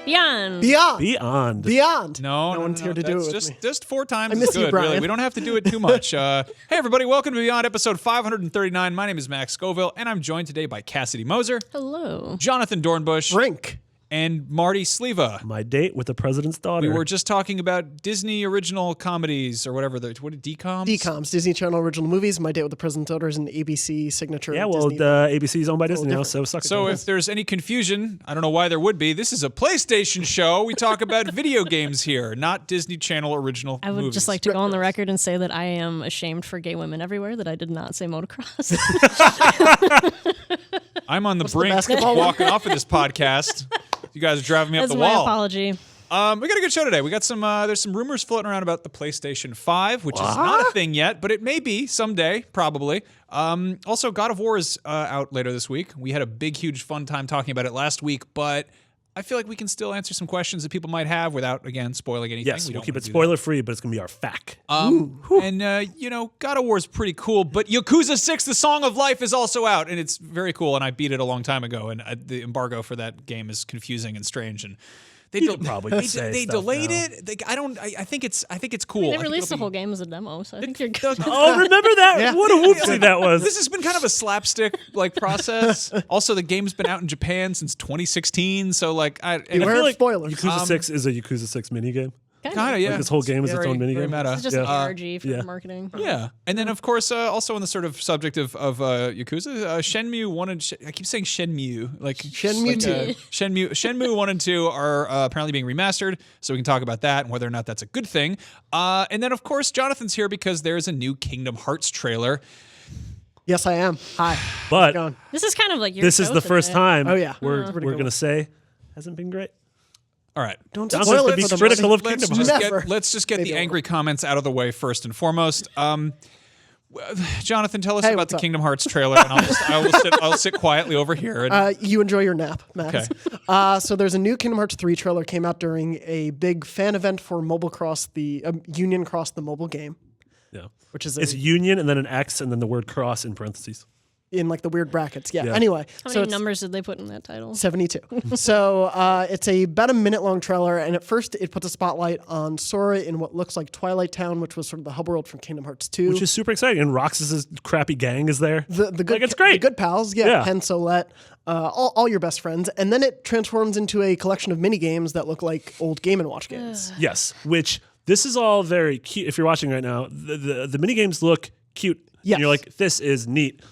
Beyond. No one's here to do it with me. Just 4 times I miss is good, you, Brian. really. We don't have to do it too much. Hey, everybody. Welcome to Beyond, episode 539. My name is Max Scoville, and I'm joined today by Cassidy Moser. Hello. Jonathan Dornbush. Brink. And Marty Sleva. My date with the president's daughter. We were just talking about Disney original comedies or whatever. What are DComs? DComs, Disney Channel original movies. My Date with the President's Daughter is an ABC signature. Yeah, well, Disney ABC is owned by Disney now, different. so suck it. So if there's any confusion, I don't know why there would be. This is a PlayStation show. We talk about video games here, not Disney Channel original I would movies. just like to go on the record and say that I am ashamed for gay women everywhere that I did not say motocross. I'm on the What's the brink basketball one? walking off of this podcast. You guys are driving me up That's the my wall. apology. We got a good show today. We got some. There's some rumors floating around about the PlayStation 5, which is not a thing yet, but it may be someday, probably. Also, God of War is out later this week. We had a big, huge fun time talking about it last week, but I feel like we can still answer some questions that people might have without, again, spoiling anything. Yes, we'll don't keep wanna it do that. spoiler free, but it's going to be our fact. And, God of War is pretty cool, but Yakuza 6, The Song of Life, is also out, and it's very cool, and I beat it a long time ago, and the embargo for that game is confusing and strange, and they You could probably say they stuff delayed now. it. I think it's cool. They I think released the it'll whole be- game as a demo, so I think you're good. Oh, remember that? Yeah. What a whoopsie that was. This has been kind of a slapstick process. Also, the game's been out in Japan since 2016, so and I Beware feel of like spoilers. Yakuza 6 is a Yakuza 6 minigame. kind of yeah. Like this whole game is its Very- own minigame. very meta. It's just Yeah. an ARG for yeah. marketing. Yeah, and then of course, also on the sort of subject of Yakuza, Shenmue 1 and I keep saying Shenmue, like Shenmue like, 2. Shenmue 1 and 2 are apparently being remastered, so we can talk about that and whether or not that's a good thing. And then of course, Jonathan's here because there's a new Kingdom Hearts trailer. Yes, I am. Hi. But Go on. This is kind of like your this is show the first today. time Oh, yeah. we're Pretty going cool. to say hasn't been great. All right. Don't Jonathan's spoil gonna it be for them. critical of Let's Kingdom just Hearts. Never. get Maybe the I angry comments out of the way first and foremost. Jonathan, tell us Hey, about what's the up? Kingdom Hearts trailer, and I'll sit quietly over here. And, You enjoy your nap, Max. Okay. So there's a new Kingdom Hearts 3 trailer came out during a big fan event for Mobile Cross, the Union Cross, the mobile game, Yeah. which is It's Union and then an X and then the word cross in parentheses. in like the weird brackets. Yeah. Yeah. Anyway, How so many it's numbers did they put in that title? 72. So it's about a minute-long trailer, and at first it puts a spotlight on Sora in what looks like Twilight Town, which was sort of the hub world from Kingdom Hearts 2. Which is super exciting. And Roxas's crappy gang is there. the good, it's great. The good pals, yeah. Yeah. Pen Solette, all your best friends. And then it transforms into a collection of mini games that look like old Game & Watch games. Yes, which this is all very cute. If you're watching right now, the mini games look cute. Yes. And you're like, this is neat.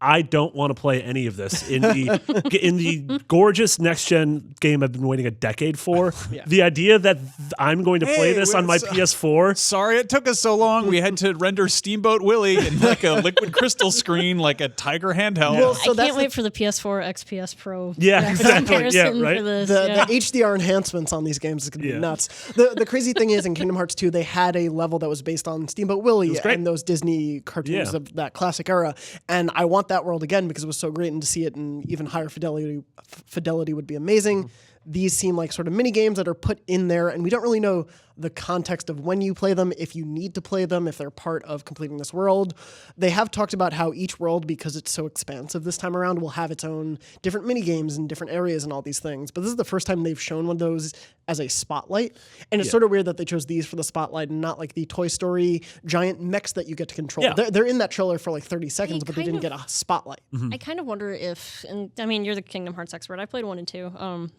I don't want to play any of this in the gorgeous next gen game I've been waiting a decade for. Yeah. The idea that I'm going to play this on my PS4. sorry it took us so long. We had to render Steamboat Willie in like a liquid crystal screen, like a Tiger handheld. Well, so I that's can't wait for the PS4 XPS Pro. Yeah, graphics exactly. Yeah, comparison right? For this. The yeah. HDR enhancements on these games is going to be Yeah. nuts. The crazy thing is, in Kingdom Hearts 2, they had a level that was based on Steamboat Willie great. and those Disney cartoons Yeah. of that classic era. And I want that world again because it was so great, and to see it in even higher fidelity would be amazing. These seem like sort of mini games that are put in there, and we don't really know the context of when you play them, if you need to play them, if they're part of completing this world. They have talked about how each world, because it's so expansive this time around, will have its own different mini games in different areas and all these things. But this is the first time they've shown one of those as a spotlight, and it's sort of weird that they chose these for the spotlight and not like the Toy Story giant mechs that you get to control. Yeah. They're in that trailer for like 30 seconds, but they kind didn't of- get a spotlight. I kind of wonder if, and I mean, you're the Kingdom Hearts expert. I played 1 and 2,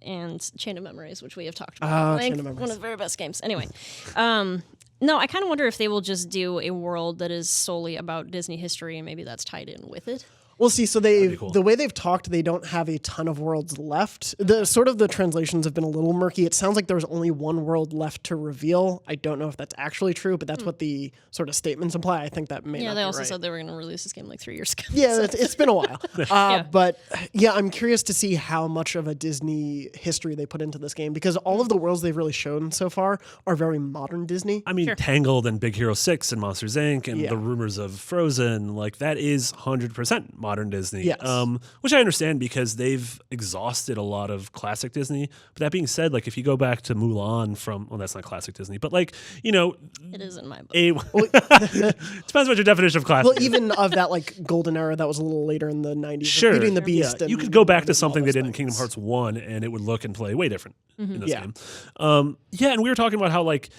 and Chain of Memories, which we have talked about. I think Chain of Memories. one of the very best games. Anyway, no, I kind of wonder if they will just do a world that is solely about Disney history, and maybe that's tied in with it. Well, see, so be cool. the way they've talked, they don't have a ton of worlds left. The translations have been a little murky. It sounds like there's only one world left to reveal. I don't know if that's actually true, but that's what the sort of statements imply. I think that may Yeah, not they be also right. said they were going to release this game like 3 years ago. Yeah, it's been a while. Yeah. But yeah, I'm curious to see how much of a Disney history they put into this game, because all of the worlds they've really shown so far are very modern Disney. I mean, Sure. Tangled and Big Hero 6 and Monsters Inc. and Yeah. the rumors of Frozen, like that is 100% modern modern Disney. Yes. Which I understand because they've exhausted a lot of classic Disney. But that being said, like if you go back to Mulan well, that's not classic Disney, but like, It is in my book. Depends what your definition of classic Well, is. even of that like golden era that was a little later in the 90s. Sure. Beauty and the Beast. Yeah, And you could go back to all something they those did in things. Kingdom Hearts 1 and it would look and play way different in this Yeah. game. And we were talking about how like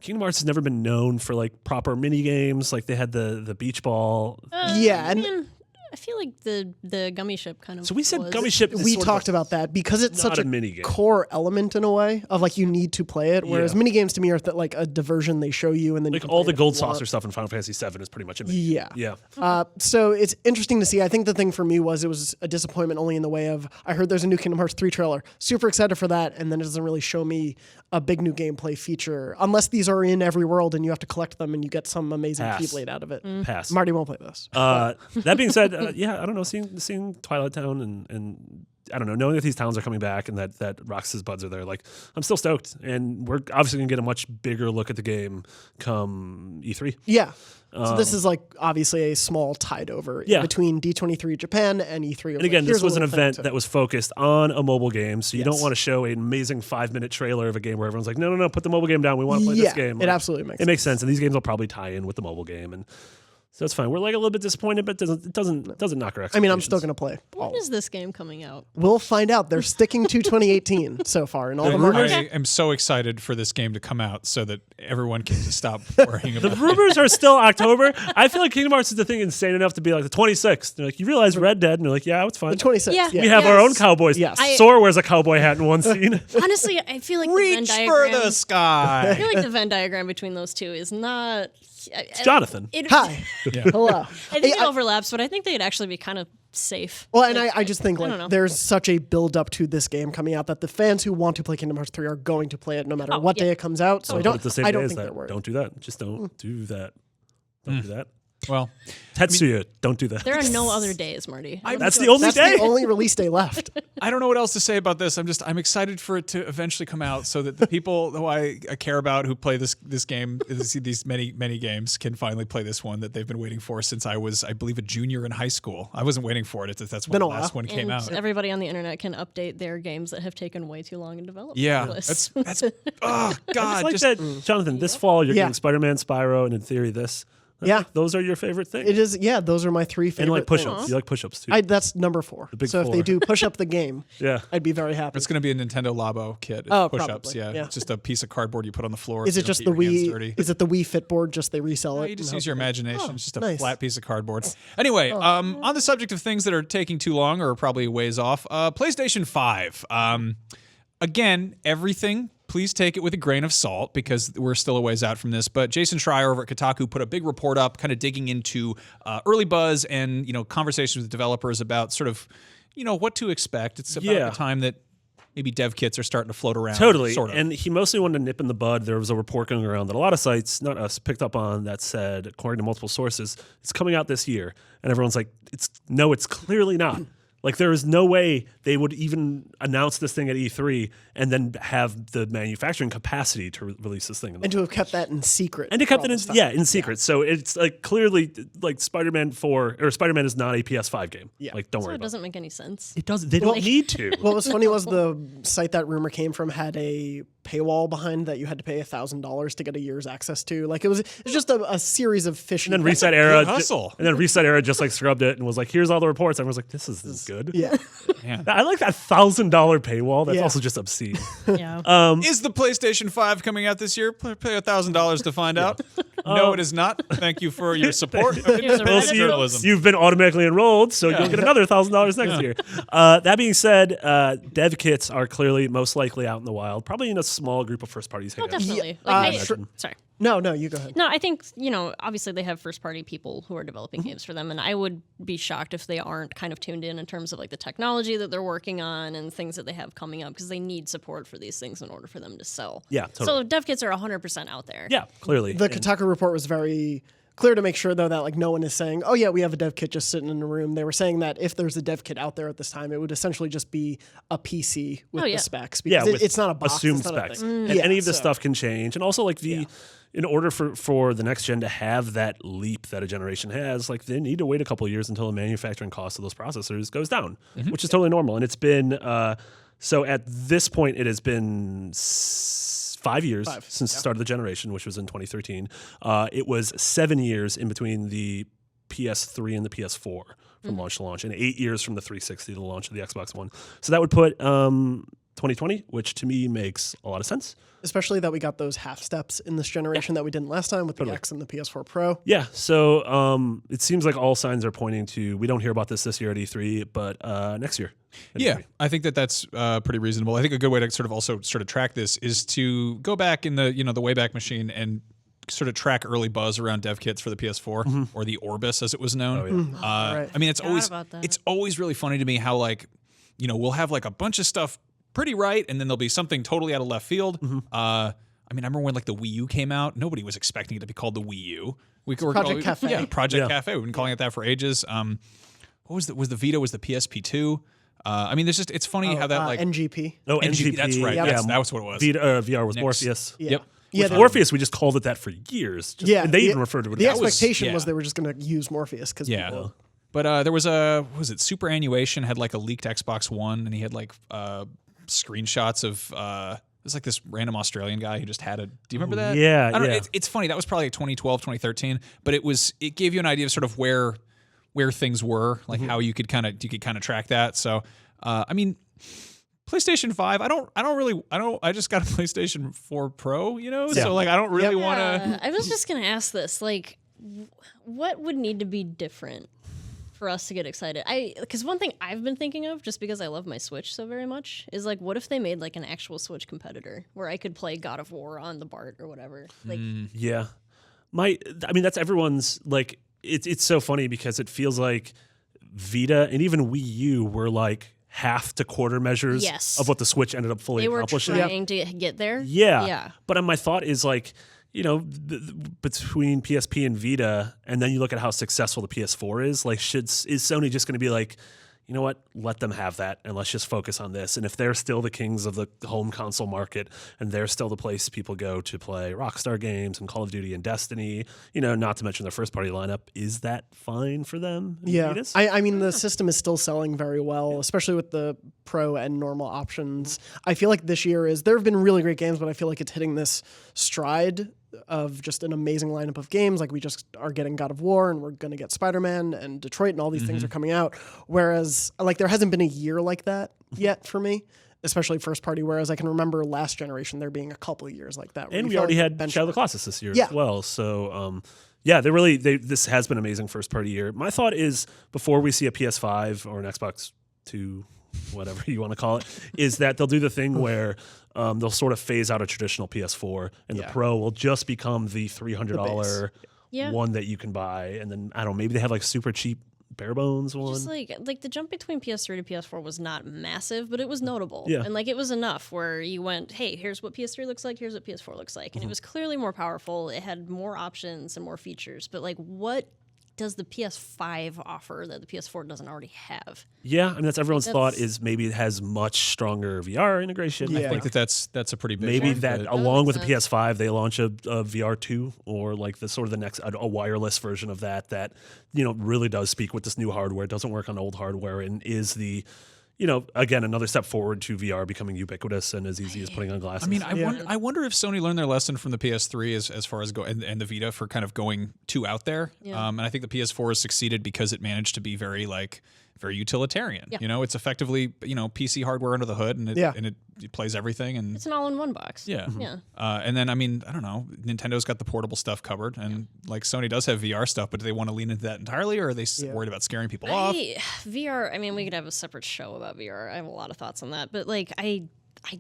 Kingdom Hearts has never been known for like proper mini games. Like they had the beach ball. Yeah, and I feel like the gummy ship kind of. So we said was. Gummy Ship. Is we sort of talked about that because it's not such a a minigame. core element in a way of like you need to play it. Whereas Yeah. mini games to me are like a diversion they show you and then you like can all play the it if gold you want. saucer stuff in Final Fantasy VII is pretty much a mini. Yeah. Yeah. So it's interesting to see. I think the thing for me was it was a disappointment only in the way of I heard there's a new Kingdom Hearts 3 trailer. Super excited for that, and then it doesn't really show me a big new gameplay feature unless these are in every world and you have to collect them and you get some amazing Pass. Keyblade out of it. Pass. Marty won't play this. That being said, yeah, I don't know, seeing Twilight Town and I don't know, knowing that these towns are coming back and that Roxas buds are there, like I'm still stoked, and we're obviously gonna get a much bigger look at the game come E3. Yeah. So this is like obviously a small tide over Yeah. between D23 Japan and E3. And again, this was an event that was focused on a mobile game, so you Yes. don't want to show an amazing 5-minute trailer of a game where everyone's like, no, put the mobile game down. We want to play yeah, this game. it absolutely makes It makes sense, and these games will probably tie in with the mobile game, and so it's fine. We're like a little bit disappointed, but it doesn't knock our expectations. I mean, I'm still going to play. When is this game coming out? We'll find out. They're sticking to 2018 so far in all the markets. I am so excited for this game to come out so that everyone can stop worrying The about it. rumors are still October. I feel like Kingdom Hearts is the thing insane enough to be like the 26th. They're like, you realize Red Dead? And they're like, yeah, it's fine. The 26th. Yeah. Yeah. We have our Yes. own cowboys. Yes. Sora wears a cowboy hat in one scene. Honestly, I feel like the Reach Venn for diagram. the I sky. feel like the Venn diagram between those two is not. It's Jonathan. Hi. Hello. I think it overlaps, but I think they'd actually be kind of safe. Well, and I just think don't like know. there's such a build up to this game coming out that the fans who want to play Kingdom Hearts 3 are going to play it no matter what yeah. day it comes out. So I Put don't it the same I day don't as think that. they're worried. Don't do that. Just don't do that. Don't do that. Well, Tetsuya, don't do that. There are no other days, Marty. That's the only That's day. the only release day left. I don't know what else to say about this. I'm excited for it to eventually come out so that the people who I care about who play this game, these many games, can finally play this one that they've been waiting for since I was, I believe, a junior in high school. I wasn't waiting for it. That's when Been the a while. last one came and out. everybody on the internet can update their games that have taken way too long in development. Yeah, lists. that's oh It's god, like just that, Jonathan. This fall, you're Yeah. getting Spider-Man, Spyro, and in theory, this. Yeah. Those are your favorite things. It is. Yeah, those are my three favorite. And like push-ups. things. You like push-ups too. That's number 4. big So if they four. do push up the game, yeah. I'd be very happy. it's going to be a Nintendo Labo kit. Oh, Push-ups, probably, yeah. yeah. It's just a piece of cardboard you put on the floor. Is so it you just don't the get your hands dirty. Wii? Is it the Wii Fit board? Just they resell it. You just and use your hope- imagination. It's just a nice. flat piece of cardboard. Anyway, on the subject of things that are taking too long or probably ways off, PlayStation 5. Again, everything, please take it with a grain of salt because we're still a ways out from this. But Jason Schreier over at Kotaku put a big report up kind of digging into early buzz and, conversations with developers about sort of, what to expect. It's about Yeah. the time that maybe dev kits are starting to float around. Totally. Sort of. And he mostly wanted to nip in the bud. There was a report going around that a lot of sites, not us, picked up on that said, according to multiple sources, it's coming out this year. And everyone's like, it's clearly not. Like, there is no way they would even announce this thing at E3 and then have the manufacturing capacity to release this thing. And to have kept that in secret. And to for kept all it in, this time. in secret. So it's like clearly like Spider-Man 4 or Spider-Man is not a PS5 game. Yeah. Like, don't So worry it about it. doesn't make any sense. It doesn't. They don't need to. What was funny was the site that rumor came from had a paywall behind that you had to pay $1,000 to get a year's access to. Like it was just a series of fishy. And then things. Reset Era, Good hustle. and then Reset Era just like scrubbed it and was like, "Here's all the reports." Everyone's like, "This is good." Yeah. I like that $1,000 paywall. That's Yeah. also just obscene. Yeah. Is the PlayStation 5 coming out this year? Pay $1,000 to find out. No, it is not. Thank you for your support of Here's a independent Reddit So journalism. you've been automatically enrolled, so you'll get another $1,000 next year. That being said, dev kits are clearly most likely out in the wild, probably in a small group of first parties. Well, definitely. Yeah, Like, sorry. No, you go ahead. No, I think, obviously they have first party people who are developing games for them. And I would be shocked if they aren't kind of tuned in terms of like the technology that they're working on and things that they have coming up because they need support for these things in order for them to sell. Yeah, totally. So dev kits are 100% out there. Yeah, clearly. The Kotaku report was very clear to make sure though that like no one is saying, oh yeah, we have a dev kit just sitting in a room. They were saying that if there's a dev kit out there at this time, it would essentially just be a PC with the specs because with it's not a box, assumed it's not specs, a thing. and any of this stuff can change. And also like in order for the next gen to have that leap that a generation has, like they need to wait a couple of years until the manufacturing cost of those processors goes down, which is totally normal. And it's been so at this point it has been 5 years since the start of the generation, which was in 2013. It was 7 years in between the PS3 and the PS4 from launch to launch, and 8 years from the 360 to the launch of the Xbox One. So that would put 2020, which to me makes a lot of sense. Especially that we got those half steps in this generation that we didn't last time with the X and the PS4 Pro. Yeah, so it seems like all signs are pointing to, we don't hear about this year at E3, but next year. Yeah, I think that's pretty reasonable. I think a good way to sort of track this is to go back in the Wayback Machine and sort of track early buzz around dev kits for the PS4 or the Orbis as it was known. Right. I mean, it's always really funny to me how like, we'll have like a bunch of stuff pretty right, and then there'll be something totally out of left field. I mean, I remember when like the Wii U came out, nobody was expecting it to be called the Wii U. Project Cafe. Yeah, Project Cafe. We've been calling it that for ages. What was the Vita was the PSP2. I mean, it's funny how that like NGP. Oh, NGP. That's right. Yeah. That was what it was. Vita, VR was Morpheus. Yeah. Yep. Yeah, With Morpheus, we just called it that for years. And they even referred to it the as expectation was they were just going to use Morpheus because But there was Superannuation had like a leaked Xbox One, and he had like screenshots of it was like this random Australian guy who just had a. Do you remember that? Yeah, I don't know, it's funny. That was probably like 2012, 2013. But it gave you an idea of sort of where things were, like how you could kind of track that. So I mean, PlayStation 5. I just got a PlayStation 4 Pro. So like I don't really want to. I was just gonna ask this, like, what would need to be different for us to get excited? Because one thing I've been thinking of, just because I love my Switch so very much, is like, what if they made like an actual Switch competitor where I could play God of War on the BART or whatever? Like, yeah, I mean that's everyone's like. It's so funny because it feels like Vita and even Wii U were like half to quarter measures of what the Switch ended up fully accomplishing. They were trying to get there. Yeah. But my thought is like, between PSP and Vita, and then you look at how successful the PS4 is, like, is Sony just going to be like, you know what, let them have that and let's just focus on this. And if they're still the kings of the home console market and they're still the place people go to play Rockstar games and Call of Duty and Destiny, not to mention their first party lineup, is that fine for them? Yeah. I mean, the system is still selling very well, especially with the Pro and normal options. I feel like this year there have been really great games, but I feel like it's hitting this stride of just an amazing lineup of games. Like we just are getting God of War and we're going to get Spider-Man and Detroit and all these things are coming out. Whereas like there hasn't been a year like that yet for me, especially first party. Whereas I can remember last generation there being a couple of years like that. And we already had Shadow of the Colossus this year as well. So this has been an amazing first party year. My thought is before we see a PS5 or an Xbox 2, whatever you want to call it, is that they'll do the thing where they'll sort of phase out a traditional PS4 and the Pro will just become the $300 one that you can buy. And then, I don't know, maybe they have like super cheap bare bones one. Just like the jump between PS3 to PS4 was not massive, but it was notable. Yeah. And like it was enough where you went, hey, here's what PS3 looks like, here's what PS4 looks like. And it was clearly more powerful. It had more options and more features. But like what does the PS5 offer that the PS4 doesn't already have? Yeah, I mean that's everyone's thought is maybe it has much stronger VR integration. Yeah. I think that's a pretty big maybe one, that along with the PS5 they launch a VR 2 or like the sort of the next a wireless version of that really does speak with this new hardware. It doesn't work on old hardware and is the again, another step forward to VR becoming ubiquitous and as easy as putting on glasses. I mean, I wonder if Sony learned their lesson from the PS3 as far as and the Vita for kind of going too out there. Yeah. And I think the PS4 has succeeded because it managed to be very utilitarian. Yeah. It's effectively PC hardware under the hood, and it plays everything, and it's an all-in-one box. Yeah. Yeah. And then I mean, I don't know, Nintendo's got the portable stuff covered, and like Sony does have VR stuff, but do they want to lean into that entirely, or are they worried about scaring people off? VR. I mean, we could have a separate show about VR. I have a lot of thoughts on that, but like I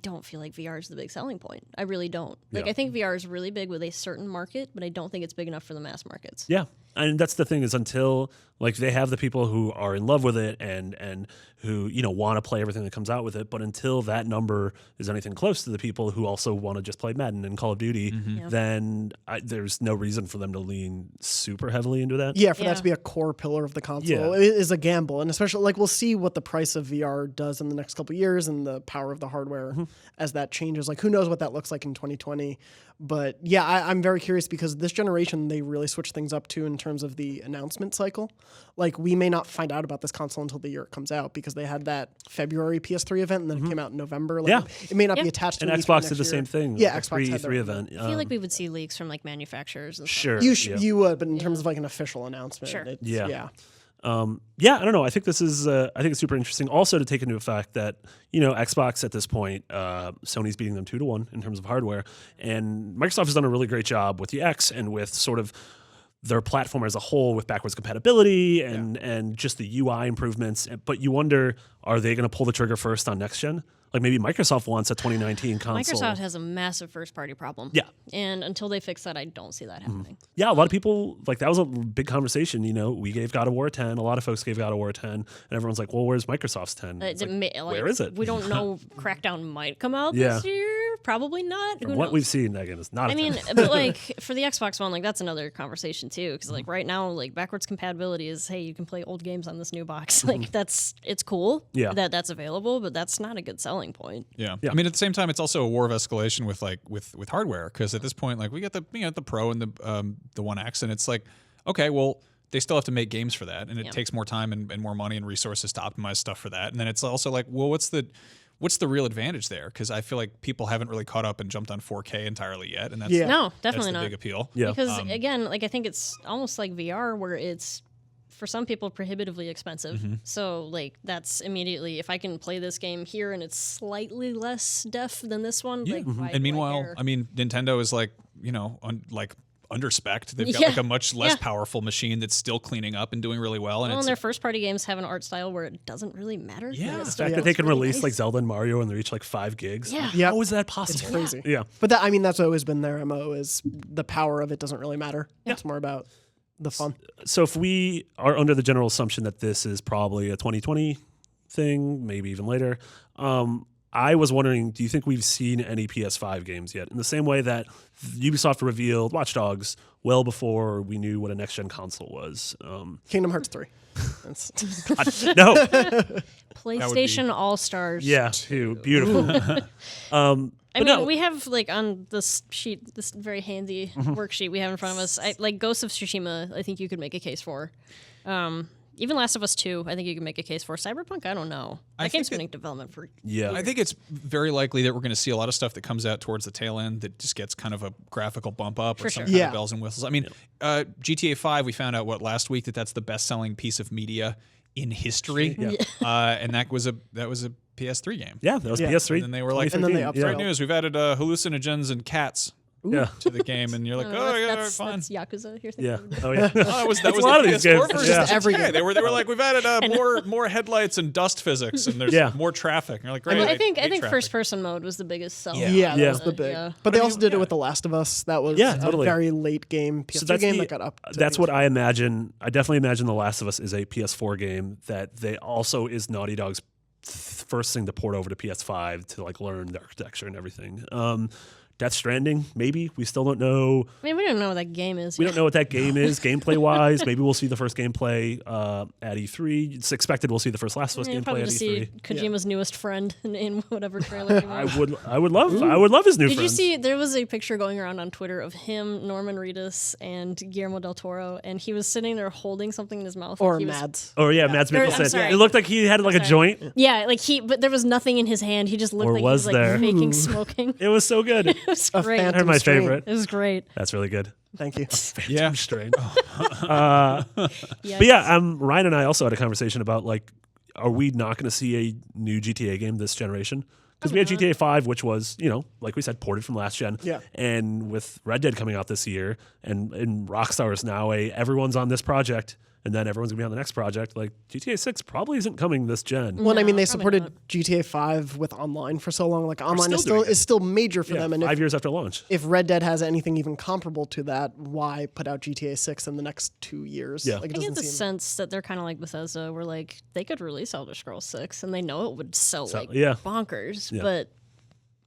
don't feel like VR is the big selling point. I really don't. Like I think VR is really big with a certain market, but I don't think it's big enough for the mass markets. Yeah. And that's the thing is until like they have the people who are in love with it and who want to play everything that comes out with it, but until that number is anything close to the people who also want to just play Madden and Call of Duty, then there's no reason for them to lean super heavily into that. Yeah, for that to be a core pillar of the console is a gamble, and especially like we'll see what the price of VR does in the next couple of years and the power of the hardware as that changes. Like who knows what that looks like in 2020. But yeah, I'm very curious because this generation, they really switched things up too in terms of the announcement cycle. Like we may not find out about this console until the year it comes out because they had that February PS3 event and then it came out in November. Like it may not be attached to and Xbox did the same thing. Yeah, the Xbox had E3 event. I feel like we would see leaks from like manufacturers and Sure. You would, but in terms of like an official announcement, it's, yeah, I don't know. I think this is. I think it's super interesting. Also, to take into effect that Xbox at this point, Sony's beating them 2-1 in terms of hardware, and Microsoft has done a really great job with the X and with sort of their platform as a whole with backwards compatibility and just the UI improvements. But you wonder, are they going to pull the trigger first on next gen? Like maybe Microsoft wants a 2019 console. Microsoft has a massive first-party problem. Yeah. And until they fix that, I don't see that happening. Yeah, a lot of people, like that was a big conversation. We gave God of War a 10. A lot of folks gave God of War a 10. And everyone's like, well, where's Microsoft's 10? Where is it? We don't know. Crackdown might come out this year. Probably not. From what we've seen, that game is not a 10. But like for the Xbox One, like that's another conversation too. Because like right now, like backwards compatibility is, hey, you can play old games on this new box. Like it's cool that's available, but that's not a good selling point. Yeah. I mean, at the same time, it's also a war of escalation with hardware because at this point, like we got the Pro and the One X, and it's like, okay, well, they still have to make games for that, and it takes more time and more money and resources to optimize stuff for that. And then it's also like, well, what's the real advantage there? Because I feel like people haven't really caught up and jumped on 4K entirely yet, and that's no, definitely that's the not. big appeal. Yeah. Because again, like I think it's almost like VR where it's for some people prohibitively expensive. So like that's immediately if I can play this game here and it's slightly less def than this one. Like, and meanwhile, I mean, Nintendo is like under-spec'd. They've got like a much less powerful machine that's still cleaning up and doing really well. And their first-party games have an art style where it doesn't really matter. Yeah. The fact that they can release like Zelda and Mario and they're each like 5 gigs. Yeah. How is that possible? It's crazy. Yeah. But that's always been their MO is the power of it doesn't really matter. It's more about the fun. So if we are under the general assumption that this is probably a 2020 thing, maybe even later, I was wondering, do you think we've seen any PS5 games yet? In the same way that Ubisoft revealed Watch Dogs well before we knew what a next-gen console was. Kingdom Hearts 3. No. PlayStation All-Stars. Yeah, beautiful. I mean, we have like on this sheet, this very handy worksheet we have in front of us, like Ghost of Tsushima, I think you could make a case for. Even Last of Us 2, I think you can make a case for. Cyberpunk, I don't know. That game's been in development for years. I think it's very likely that we're going to see a lot of stuff that comes out towards the tail end that just gets kind of a graphical bump up or some kind of bells and whistles. I mean, GTA 5, we found out last week that's the best-selling piece of media in history, and that was a PS3 game. Yeah, that was PS3. And then they were like, great news, we've added hallucinogens and cats. To the game, and you're like, that's fine. That's Yakuza. You're thinking that was a lot of these games. Every game. They were like, we've added more headlights and dust physics, and there's more traffic. And you're like, great. I think first person mode was the biggest seller. Yeah, that was the big. But they also did it with The Last of Us. That was a very late game PS3 game that got up. That's what I imagine. I definitely imagine The Last of Us is a PS4 game that they also is Naughty Dog's first thing to port over to PS5 to like learn the architecture and everything. Death Stranding, maybe. We still don't know. I mean, we don't know what that game is. We don't know what that game is gameplay-wise. Maybe we'll see the first gameplay at E3. It's expected we'll see the first Last of Us gameplay at E3. See Kojima's newest friend in whatever trailer came out. I would love his new friend. Did you see, there was a picture going around on Twitter of him, Norman Reedus, and Guillermo del Toro, and he was sitting there holding something in his mouth. Or like Mads. Mads Mikkelsen. It looked like he had like a joint. Yeah, but there was nothing in his hand. He just looked like he was like faking smoking. It was so good. It was great. They're my favorite. It was great. That's really good. Thank you. Phantom Strain. But Ryan and I also had a conversation about like, are we not going to see a new GTA game this generation? Because we had GTA 5, which was, like we said, ported from last gen. Yeah. And with Red Dead coming out this year, and Rockstar is now everyone's on this project, and then everyone's gonna be on the next project. Like GTA 6 probably isn't coming this gen. Well, I mean, they probably supported not. GTA 5 with online for so long. Like online still doing is still major for Yeah, them. And 5 if, years after launch. if Red Dead has anything even comparable to that, why put out GTA 6 in the next 2 years? Yeah. Like, it I get doesn't the seem. sense that they're kind of like Bethesda, where like they could release Elder Scrolls 6 and they know it would sell like yeah. bonkers, Yeah. but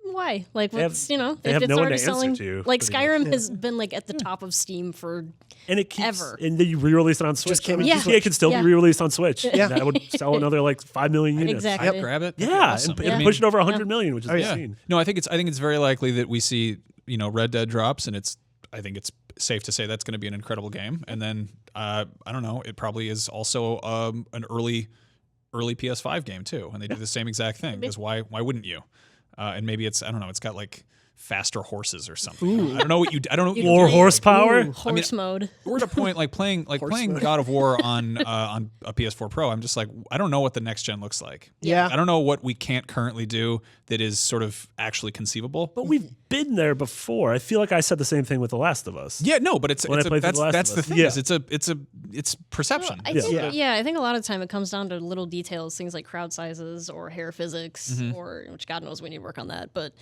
why? Like, have- what's they if have it's no one already to answer selling, to, like pretty much. Skyrim has been like at the top of Steam for And it keeps Ever. and then you re-release it on Switch. came I mean, into GTA Switch. could still Yeah. be re-released on Switch. Yeah. That would sell another like 5 million units. exactly. I'd grab it. That'd be Yeah, awesome. and, I and mean, push it over 100 million, which is yeah. insane. No, I think it's very likely that we see Red Dead drops, and I think it's safe to say that's going to be an incredible game. And then I don't know, it probably is also an early PS5 game too, and they do the same exact thing. Because why wouldn't you? And maybe it's it's got like faster horses or something. I don't know what you. I don't know. More horsepower. Horse mode. We're at a point like playing God of War on a PS4 Pro. I'm just like, I don't know what the next gen looks like. Yeah. I don't know what we can't currently do that is sort of actually conceivable. But we've been there before. I feel like I said the same thing with The Last of Us. Yeah, no, but When I played through The Last that's of the Us. thing. Yeah. Is it's perception. I think, Yeah. I think a lot of the time it comes down to little details, things like crowd sizes or hair physics, Mm-hmm. or which God knows we need to work on that. But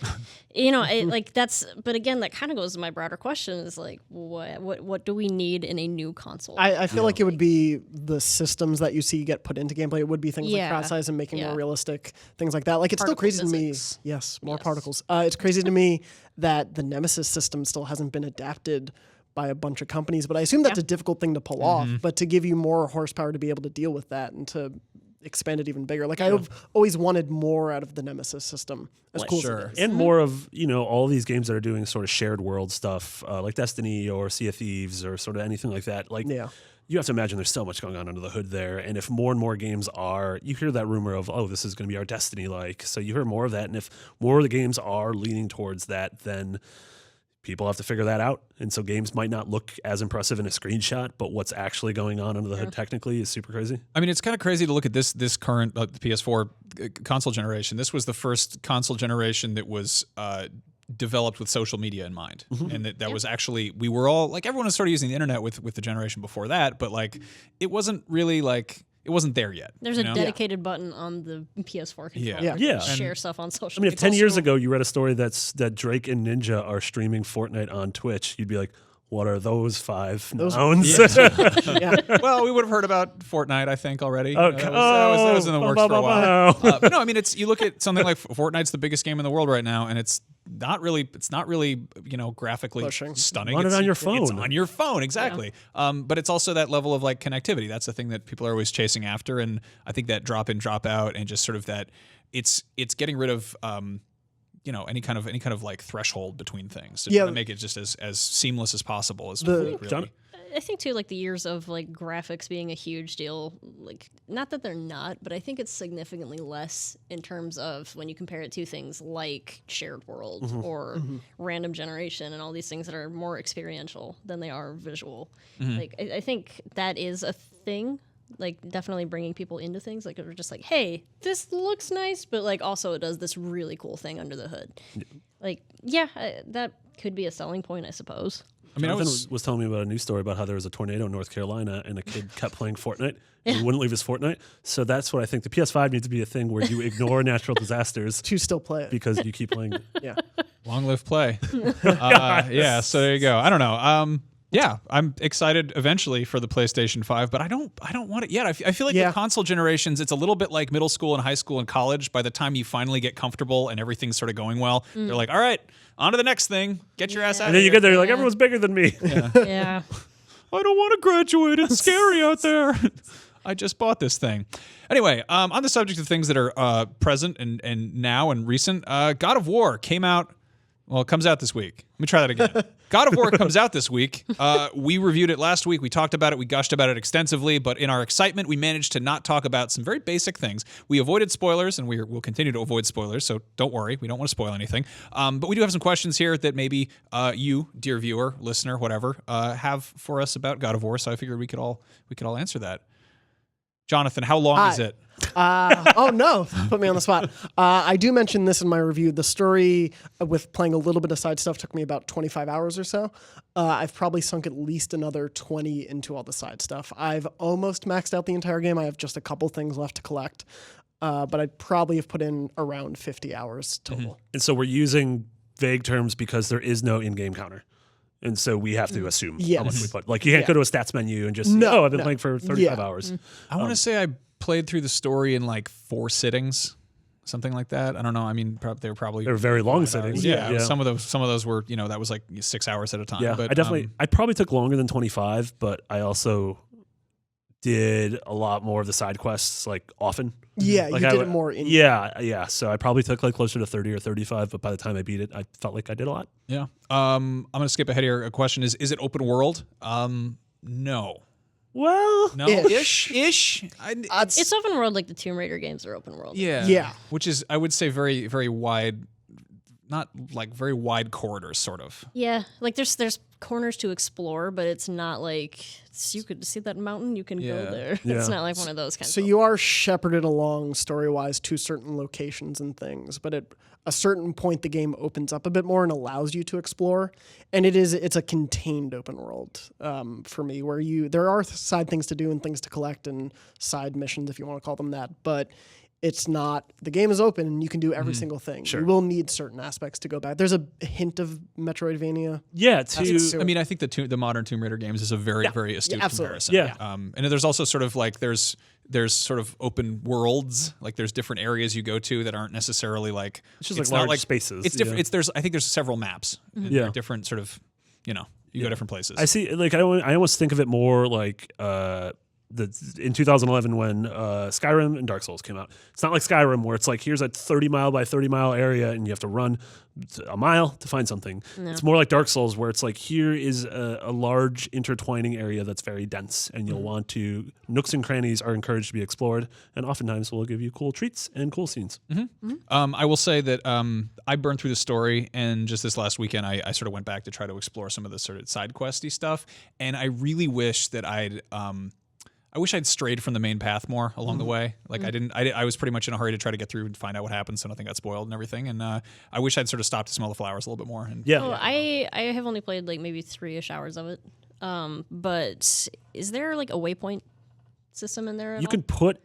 like that's. But again, that kind of goes to my broader question: is like, what do we need in a new console? I feel like it would be the systems that you see get put into gameplay. It would be things like Yeah. crowd size and making Yeah. more realistic things like that. Like, it's still Particle crazy to physics. me. Yes, more Yes. particles. It's crazy to me that the Nemesis system still hasn't been adapted by a bunch of companies, but I assume that's a difficult thing to pull off. But to give you more horsepower to be able to deal with that and to expand it even bigger. Like, I've always wanted more out of the Nemesis system, as cool sure. as it is. And more of, all these games that are doing sort of shared world stuff, like Destiny or Sea of Thieves or sort of anything like that. Like, Yeah. you have to imagine there's so much going on under the hood there. And if more and more games are, you hear that rumor of, oh, this is going to be our Destiny like. So you hear more of that. And if more of the games are leaning towards that, then people have to figure that out. And so games might not look as impressive in a screenshot, but what's actually going on under the hood technically is super crazy. I mean, it's kind of crazy to look at this current PS4 console generation. This was the first console generation that was developed with social media in mind, and that was actually, we were all like, everyone was sort of using the internet with the generation before that, but like it wasn't really like, it wasn't there yet. There's you a know? dedicated button on the PS4 controller. Yeah. Yeah. to share stuff on social. I mean, if media. 10 years ago you read a story that Drake and Ninja are streaming Fortnite on Twitch, you'd be like, what are those five nouns? Yeah. Well, we would have heard about Fortnite, I think, already. Okay. That was in the works for a while. Wow. But no, I mean, you look at something like Fortnite's the biggest game in the world right now, and it's not really, graphically Pushing. stunning. Run it It's on your It's phone. on your phone, exactly. But it's also that level of like connectivity. That's the thing that people are always chasing after, and I think that drop in, drop out, and just sort of that, it's getting rid of. Any kind of like threshold between things to try to make it just as seamless as possible. John? I think too, like the years of like graphics being a huge deal. Like, not that they're not, but I think it's significantly less in terms of when you compare it to things like shared world or random generation and all these things that are more experiential than they are visual. Like, I think that is a thing. Like, definitely bringing people into things. Like, we're just like, hey, this looks nice, but like also it does this really cool thing under the hood. Like, that could be a selling point, I suppose. I mean, Jonathan was telling me about a news story about how there was a tornado in North Carolina and a kid kept playing Fortnite and wouldn't leave his Fortnite. So that's what I think. The PS5 needs to be a thing where you ignore natural disasters To still play it. because you keep playing it. Yeah. long live play. Yeah, so there you go. I don't know. Yeah, I'm excited eventually for the PlayStation 5, but I don't want it yet. I feel like Yeah. with console generations, it's a little bit like middle school and high school and college. By the time you finally get comfortable and everything's sort of going well, they're like, all right, on to the next thing. Get your ass out And of then you here. get there, you're like, everyone's bigger than me. Yeah. I don't want to graduate. It's scary out there. I just bought this thing. Anyway, on the subject of things that are present and now and recent, God of War came out. Well, it comes out this week. Let me try that again. God of War comes out this week. We reviewed it last week. We talked about it. We gushed about it extensively. But in our excitement, we managed to not talk about some very basic things. We avoided spoilers, and we'll continue to avoid spoilers. So don't worry. We don't want to spoil anything. But we do have some questions here that maybe you, dear viewer, listener, whatever, have for us about God of War. So I figured we could all answer that. Jonathan, how long is it? Oh no, put me on the spot. I do mention this in my review. The story with playing a little bit of side stuff took me about 25 hours or so. I've probably sunk at least another 20 into all the side stuff. I've almost maxed out the entire game. I have just a couple things left to collect, but I'd probably have put in around 50 hours total. And so we're using vague terms because there is no in-game counter. And so we have to assume how much we put. Like you can't go to a stats menu and just say, I've been playing for 35 hours. I want to say I played through the story in like 4 sittings, something like that. I don't know. I mean, they were very long sittings. Yeah. Some of those were, that was like 6 hours at a time. Yeah, But I probably took longer than 25, but I also did a lot more of the side quests like often. Yeah, like you did it more in. Yeah. So I probably took like closer to 30 or 35, but by the time I beat it, I felt like I did a lot. Yeah. I'm gonna skip ahead here. A question is it open world? No. Well, No. Ish. It's open world like the Tomb Raider games are open world. Yeah. Which is, I would say, very, very wide. Not like very wide corridors, sort of. Yeah, like there's corners to explore, but it's not like you could see that mountain, you can go there. Yeah. It's not like one of those kinds. So you are shepherded along story-wise to certain locations and things, but at a certain point the game opens up a bit more and allows you to explore. And it's a contained open world for me, where there are side things to do and things to collect and side missions, if you want to call them that, but it's not, the game is open and you can do every single thing. Sure. You will need certain aspects to go back. There's a hint of Metroidvania. yeah. I mean, I think the modern Tomb Raider games is a very, very astute comparison. Yeah. And there's also sort of like there's sort of open worlds, like there's different areas you go to that aren't necessarily like It's just it's like not large like spaces. It's different. I think there's several maps. And Yeah. they're different sort of, you go different places. I see. Like I almost think of it more like in 2011 when Skyrim and Dark Souls came out. It's not like Skyrim where it's like here's a 30 mile by 30 mile area and you have to run a mile to find something. No. It's more like Dark Souls where it's like here is a large intertwining area that's very dense and you'll want to nooks and crannies are encouraged to be explored and oftentimes will give you cool treats and cool scenes. I will say that I burned through the story, and just this last weekend, I sort of went back to try to explore some of the sort of side questy stuff, and I really wish that I wish I'd strayed from the main path more along the way. Like I was pretty much in a hurry to try to get through and find out what happened, so nothing got spoiled and everything. And I wish I'd sort of stopped to smell the flowers a little bit more. And Yeah. Oh, I have only played like maybe 3-ish hours of it. But is there like a waypoint system in there at You all? can put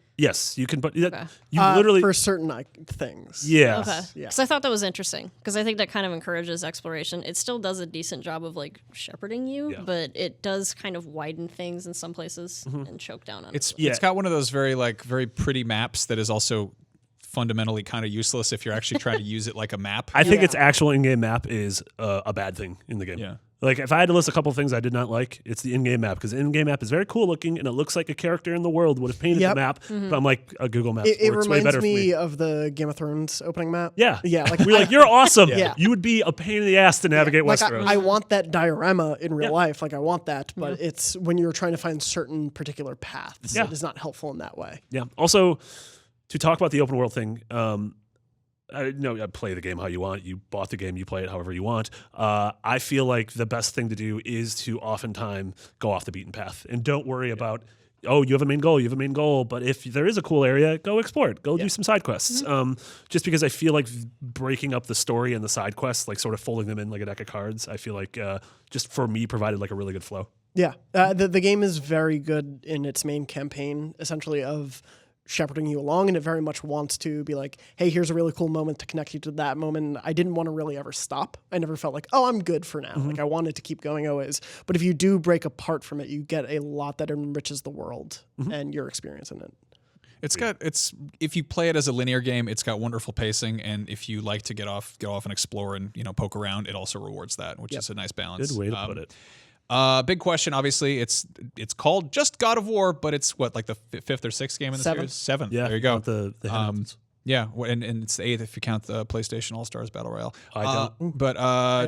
you can put you Okay. literally For certain things. yeah. Okay. Yeah. Because I thought that was interesting. Because I think that kind of encourages exploration. It still does a decent job of like shepherding you, Yeah. but it does kind of widen things in some places and choke down on it's others. got one of those very pretty maps that is also fundamentally kind of useless if you're actually trying to use it like a map. I think Yeah. its actual in-game map is a bad thing in the game. Yeah. Like if I had to list a couple of things I did not like, it's the in-game map because the in-game map is very cool looking and it looks like a character in the world would have painted Yep. the map. But I'm like a Google Maps It works way reminds better for me me. of the Game of Thrones opening map. Yeah, Yeah. Like we're like you're awesome. Yeah. You would be a pain in the ass to navigate like Westeros. I want that diorama in real Yeah. life. Like I want that, but it's when you're trying to find certain particular paths. Yeah. It is not helpful in that way. Yeah. Also, to talk about the open world thing, I play the game how you want. You bought the game, you play it however you want. I feel like the best thing to do is to oftentimes go off the beaten path and don't worry about, you have a main goal, But if there is a cool area, go explore it. Go do some side quests. Just because I feel like breaking up the story and the side quests, like sort of folding them in like a deck of cards, I feel like just for me provided like a really good flow. Yeah. The game is very good in its main campaign, essentially, of shepherding you along, and it very much wants to be like, hey, here's a really cool moment to connect you to that moment. I didn't want to really ever stop. I never felt like, I'm good for now. Like I wanted to keep going always. But if you do break apart from it, you get a lot that enriches the world and your experience in it. It's if you play it as a linear game, it's got wonderful pacing, and if you like to get off and explore and poke around, it also rewards that, which is a nice balance. Good way to put it. Big question, obviously. It's called just God of War, but it's what, like the 5th or 6th game in the series? 7th. Yeah. There you go. not The head-ons. Yeah, and it's the 8th if you count the PlayStation All-Stars Battle Royale. I don't. But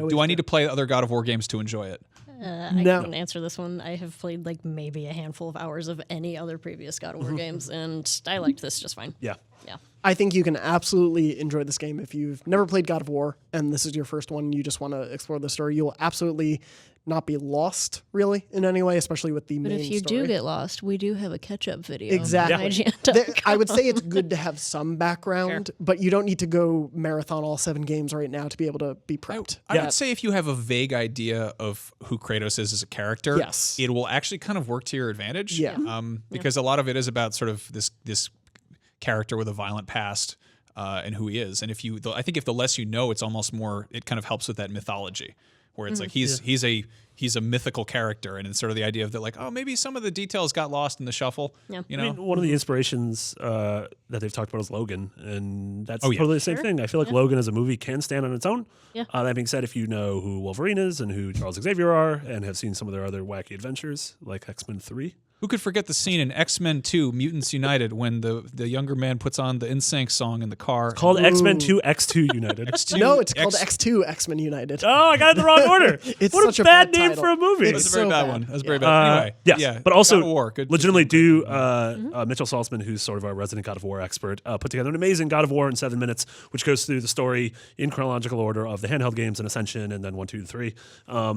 do I need to play other God of War games to enjoy it? I No. couldn't answer this one. I have played like maybe a handful of hours of any other previous God of War games, and I liked this just fine. Yeah. Yeah. I think you can absolutely enjoy this game if you've never played God of War and this is your first one. You just want to explore the story. You'll absolutely not be lost really in any way, especially with the But main if you story. do get lost, we do have a catch-up video. Exactly. On IGN.com. I would say it's good to have some background, but you don't need to go marathon all 7 games right now to be able to be prepped. I would say if you have a vague idea of who Kratos is as a character, Yes. it will actually kind of work to your advantage. Yeah. Because a lot of it is about sort of this character with a violent past and who he is. And I think if the less you know, it's almost more. It kind of helps with that mythology, where it's like he's a mythical character, and it's sort of the idea of that, like, oh, maybe some of the details got lost in the shuffle. Yeah. You know, I mean, one of the inspirations that they've talked about is Logan, and that's yeah. totally the same thing. I feel like Logan as a movie can stand on its own. Yeah. That being said, if you know who Wolverine is and who Charles Xavier are, and have seen some of their other wacky adventures, like X-Men 3. who could forget the scene in X-Men 2: Mutants United when the younger man puts on the NSYNC song in the car? Called X-Men 2 X2 United. No, it's called X2 X-Men United. Oh, I got it in the wrong order. It's what such a a bad bad name title. for a movie. That was a very so bad bad. one. That was very bad. Anyway, Yes, yeah, but also God of War, good. legitimately Mitchell Saltzman, who's sort of our resident God of War expert, put together an amazing God of War in 7 minutes, which goes through the story in chronological order of the handheld games and Ascension, and then 1, 2, and 3.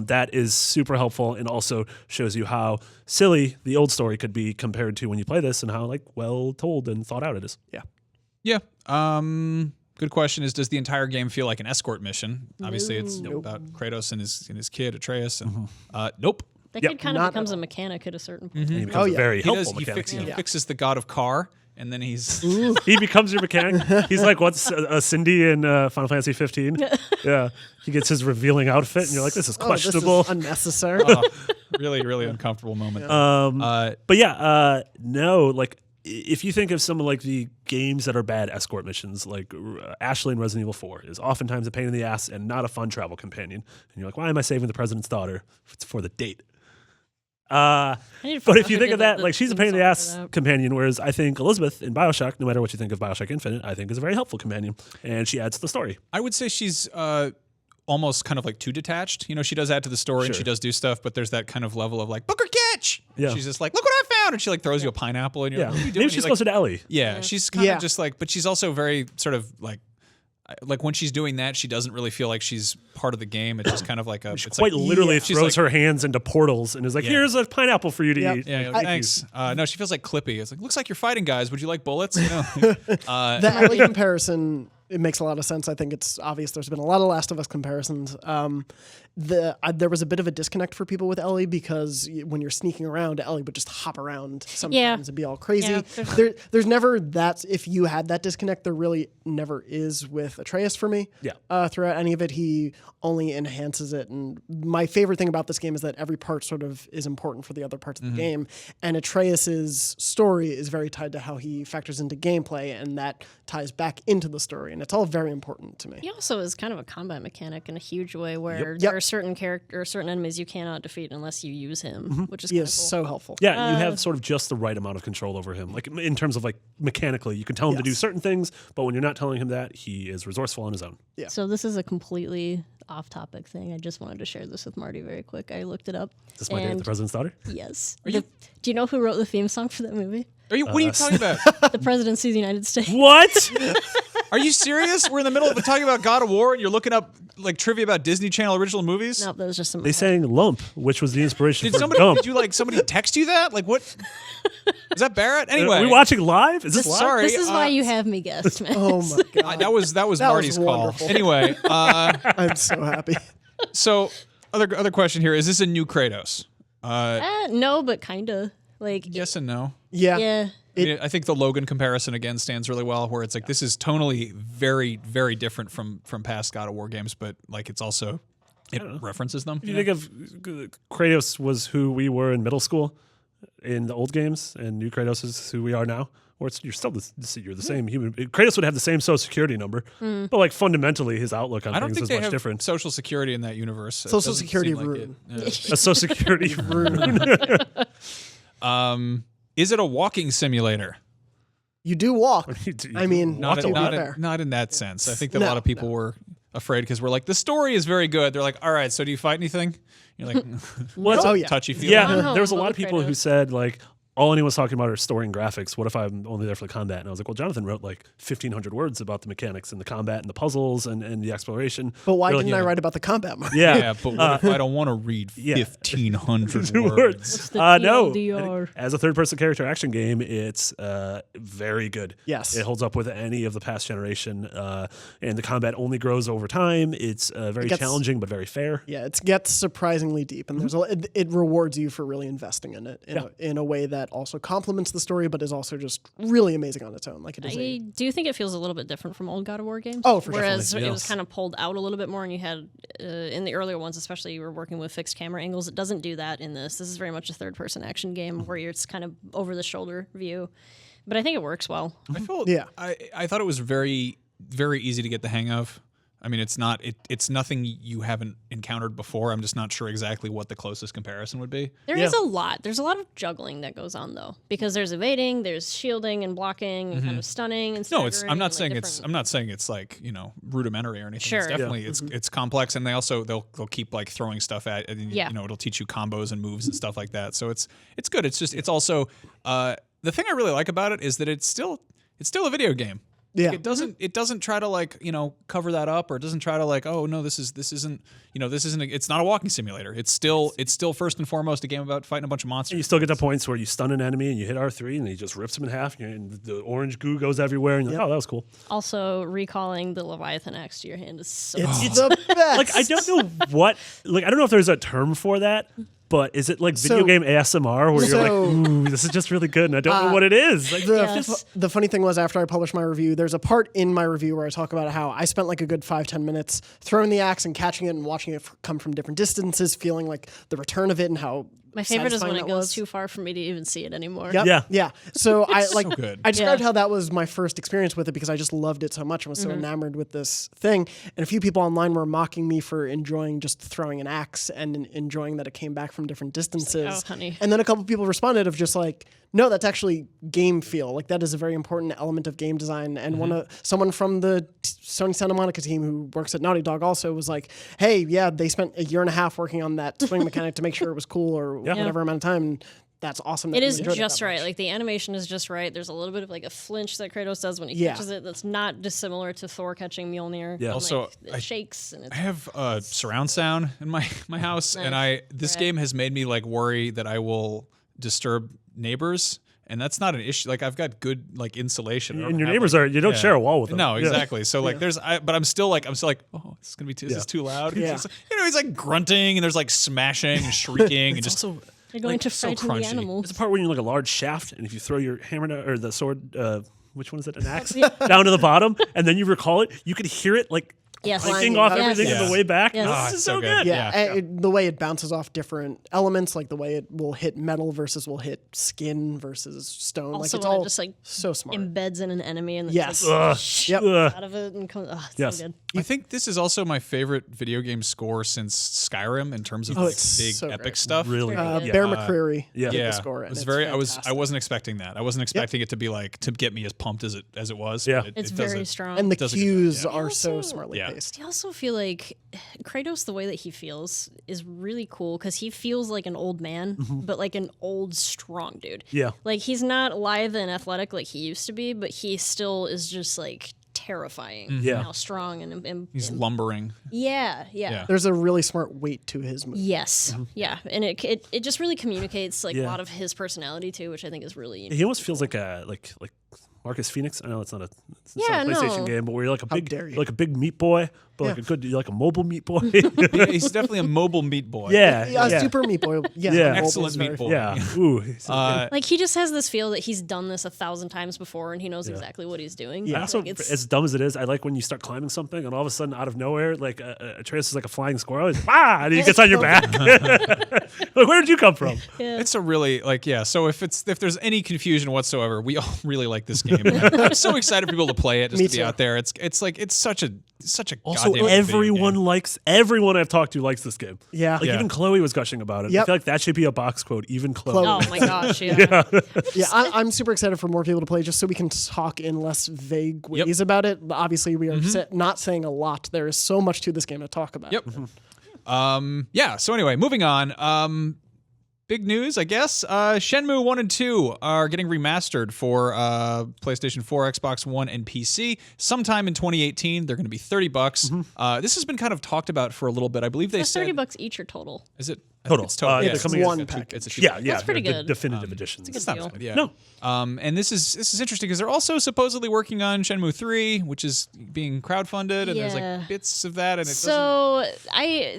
That is super helpful, and also shows you how silly the old story could be compared to when you play this, and how like well told and thought out it is. Yeah. Yeah. Good question is, does the entire game feel like an escort mission? Obviously, it's about Kratos and his kid Atreus. And, nope. That Yep. kid kind Not of becomes at a mechanic at a certain point. And he becomes a yeah. very He helpful does. He, mechanic. fixes the god of car, and then he's He becomes your mechanic. He's like what's Cindy in Final Fantasy 15. Yeah, he gets his revealing outfit, and you're like, this is Oh, this is questionable. unnecessary. really, really uncomfortable moment. But yeah, no, like if you think of some of like the games that are bad escort missions, like Ashley in Resident Evil 4 is oftentimes a pain in the ass and not a fun travel companion. And you're like, why am I saving the president's daughter? It's for the date. But if you think of that, like she's a pain in the ass companion, whereas I think Elizabeth in BioShock, no matter what you think of BioShock Infinite, I think is a very helpful companion, and she adds to the story. I would say she's almost kind of like too detached. You know, she does add to the story and she does do stuff, but there's that kind of level of like, Booker catch. Yeah. She's just like, look what I found, and she like throws you a pineapple, and you're Yeah, like, what are you doing? maybe she's Like, closer to Ellie. yeah, she's kind Yeah. of just like, but she's also very sort of like when she's doing that, she doesn't really feel like she's part of the game. It's just kind of like She it's quite like, literally she's throws like- her hands into portals and is like, Yeah. here's a pineapple for you to Yep. eat. Yeah, I- thanks. No, she feels like Clippy. It's like, looks like you're fighting guys. Would you like bullets? You know? The Ellie comparison, it makes a lot of sense. I think it's obvious there's been a lot of Last of Us comparisons. There was a bit of a disconnect for people with Ellie because when you're sneaking around, Ellie would just hop around sometimes and be all crazy. Yeah. There's never that. If you had that disconnect, there really never is with Atreus for me. Yeah. Throughout any of it, he only enhances it. And my favorite thing about this game is that every part sort of is important for the other parts of the game. And Atreus's story is very tied to how he factors into gameplay, and that ties back into the story. And it's all very important to me. He also is kind of a combat mechanic in a huge way, where Yep. there are certain enemies you cannot defeat unless you use him, which is He kind is of cool. so helpful. Yeah, you have sort of just the right amount of control over him. Like in terms of like mechanically, you can tell him to do Yes. certain things, but when you're not telling him that, he is resourceful on his own. Yeah. So this is a completely off-topic thing. I just wanted to share this with Marty very quick. I looked it up. Is this my date with and the president's daughter? yes. Do you know who wrote the theme song for that movie? What are you talking about? The Presidency of the United States. What? Are you serious? We're in the middle of talking about God of War, and you're looking up like trivia about Disney Channel original movies. No, that was just some. They sang "Lump," which was the inspiration Did for Gump. somebody text you that? Like what? Is that Barrett? Anyway, Are we watching live? Is this live? sorry. This is why you have me guest, man. Oh my god. that was That was Marty's call. wonderful. Anyway, I'm so happy. so other question here: is this a new Kratos? No, but kinda. Like, Yes and no. Yeah. yeah. I mean, I think the Logan comparison again stands really well, where it's like this is tonally very, very different from past God of War games, but like it's also it references them. If you think of Kratos was who we were in middle school in the old games, and new Kratos is who we are now. Or you're still you're the same human. Kratos would have the same social security number, but like fundamentally, his outlook on I don't things think is they much have different. social security in that universe. It Social doesn't security seem like rune. it. Yeah. A social security Is it a walking simulator? You do walk. I mean, Not, to be fair. not in that sense. I think that a No, lot of people were afraid because we're like, the story is very good. They're like, all right, so do you fight anything? You're like, Oh, yeah. touchy feely. yeah, No, there was a love lot of people who Kratos. said like, all anyone's talking about are story and graphics. What if I'm only there for the combat? And I was like, well, Jonathan wrote like 1,500 words about the mechanics and the combat and the puzzles and the exploration. But why They're didn't like, I write about the combat, Mark? Yeah, but what if I don't want to read 1,500 words? No. TLDR? As a third-person character action game, it's very good. Yes. It holds up with any of the past generation, and the combat only grows over time. It's very challenging, but very fair. Yeah, it gets surprisingly deep, and it rewards you for really investing in it in a way that also complements the story, but is also just really amazing on its own. Like it is. I do think it feels a little bit different from old God of War games. Oh, for sure. Whereas Definitely, it was yes. kind of pulled out a little bit more, and you had in the earlier ones, especially, you were working with fixed camera angles. It doesn't do that in this. This is very much a third-person action game where it's kind of over-the-shoulder view. But I think it works well. I felt I thought it was very, very easy to get the hang of. I mean, it's nothing you haven't encountered before. I'm just not sure exactly what the closest comparison would be. There is a lot. There's a lot of juggling that goes on though, because there's evading, there's shielding and blocking, and kind of stunning and No, staggering I'm not and, saying like, it's I'm not saying it's like, rudimentary or anything. Sure. It's definitely it's complex, and they'll keep like throwing stuff at, and it'll teach you combos and moves and stuff like that. So it's good. It's just it's also the thing I really like about it is that it's still a video game. Yeah. It doesn't try to like, cover that up, or it doesn't try to like, oh no, this isn't it's not a walking simulator. It's still first and foremost a game about fighting a bunch of monsters. And you still get to points where you stun an enemy and you hit R3 and he just rips him in half, and the orange goo goes everywhere, and you're like, oh, that was cool. Also, recalling the Leviathan axe to your hand is so It's the best. Like, I don't know I don't know if there's a term for that. But is it like video game ASMR where you're like, ooh, this is just really good, and I don't know what it is? Like, The funny thing was, after I published my review, there's a part in my review where I talk about how I spent like a good 5-10 minutes throwing the axe and catching it and watching it come from different distances, feeling like the return of it and how My favorite is when satisfying it that goes was. too far for me to even see it anymore. Yep. Yeah. So I like. so good. I described Yeah. how that was my first experience with it because I just loved it so much and was so enamored with this thing. And a few people online were mocking me for enjoying just throwing an axe and enjoying that it came back from different distances. Oh, honey. And then a couple people responded of just like, no, that's actually game feel. Like that is a very important element of game design. And someone from the Sony Santa Monica team who works at Naughty Dog also was like, hey, yeah, they spent 1.5 years working on that swing mechanic to make sure it was cool or whatever amount of time. And that's awesome. That It you is enjoyed just that right. much. Like the animation is just right. There's a little bit of like a flinch that Kratos does when he catches it. That's not dissimilar to Thor catching Mjolnir. Yeah. And, Also, like, it shakes and it's I have surround sound in my house, and this game has made me like worry that I will disturb neighbors. And that's not an issue. Like I've got good like insulation. and your neighbors you don't share a wall with them. No, exactly. So like but I'm still like, oh, this is gonna be this is too loud. Yeah. It's, he's like grunting and there's like smashing and shrieking and just Also, you're going to so frighten the crunchy. animals. there's a part where you like a large shaft, and if you throw your hammer or the sword, which one is it, an axe, down to the bottom, and then you recall it, you could hear it like Yes. clicking off Yes. everything on the way back. Yes. This Ah, is it's so so good. good. Yeah, Yeah. and the way it bounces off different elements, like the way it will hit metal versus will hit skin versus stone. Like Also, it's when it all just like so smart. embeds in an enemy and Yes. it's like Ugh. Yep. out of it and comes. Oh, it's Yes. so good. I think this is also my favorite video game score since Skyrim in terms of like it's big so epic great. stuff. Really Very good. good. Bear McCreary yeah. did Yeah, the score. it And was it's very. fantastic. I wasn't expecting that. I wasn't expecting it to be like to get me as pumped as it was. Yeah. but It's it does very it. strong. And the does a good cues job, are so Also- smartly Yeah. paced. I also feel like Kratos, the way that he feels is really cool because he feels like an old man, but like an old, strong dude. Yeah. Like he's not lithe and athletic like he used to be, but he still is just like terrifying. Yeah. How strong and He's lumbering. yeah. Yeah. There's a really smart weight to his movie. Yes. Yeah. And it just really communicates like a Yeah. lot of his personality too, which I think is really He almost feels like a like Marcus Phoenix. I know it's not a Yeah, PlayStation no. game, but where you're like a big dare you. like a big meat boy, but like a mobile meat boy. Yeah, he's definitely a mobile meat boy. Yeah, super meat boy. Yeah, Yeah. Mobile Excellent is meat very- boy. yeah. Ooh. like he just has this feel that he's done this 1,000 times before and he knows exactly what he's doing. Yeah. I also, Like, it's- as dumb as it is, I like when you start climbing something and all of a sudden, out of nowhere, like Atreus is like a flying squirrel. He's, and he gets on your back. Like, where did you come from? It's a really So if there's any confusion whatsoever, we all really like this game. I'm so excited for people to play it, just Me to be too. out there. It's such a Also, goddamn everyone I've talked to likes this game. Yeah. Like Yeah. even Chloe was gushing about it. I Yep. feel like that should be a box quote. Even Chloe. Chloe. Oh my gosh, yeah. Yeah, I'm super excited for more people to play just so we can talk in less vague Yep. ways about it. Obviously, we are not saying a lot. There is so much to this game to talk about. Yep. So anyway, moving on. big news, I guess. Shenmue 1 and 2 are getting remastered for PlayStation 4, Xbox One, and PC. Sometime in 2018, they're going to be $30. This has been kind of talked about for a little bit. I believe they said $30 each or total. Is it? I Total. think It's total. Yeah, Yeah, they're coming one it's pack. It's a cheap Yeah, That's pretty the good. definitive editions. It's a It's not deal. bad, yeah. No. And this is interesting because they're also supposedly working on Shenmue 3, which is being crowdfunded, and there's Yeah. like bits of that, and it doesn't. So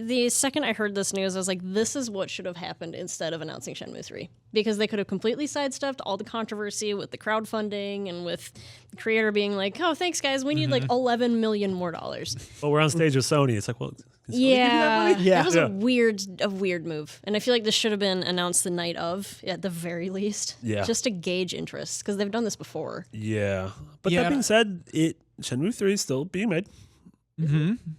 the second I heard this news, I was like, this is what should have happened instead of announcing Shenmue 3. Because they could have completely sidestepped all the controversy with the crowdfunding and with the creator being like, oh, thanks guys, we need like $11 million more dollars. Well, we're on stage with Sony. It's like, well, can Sony give you that Yeah, money? Yeah. that was Yeah. a weird move, and I feel like this should have been announced the night of, at the very least, Yeah. just to gauge interest because they've done this before. Yeah. But Yeah. that being said, Shenmue 3 is still being made.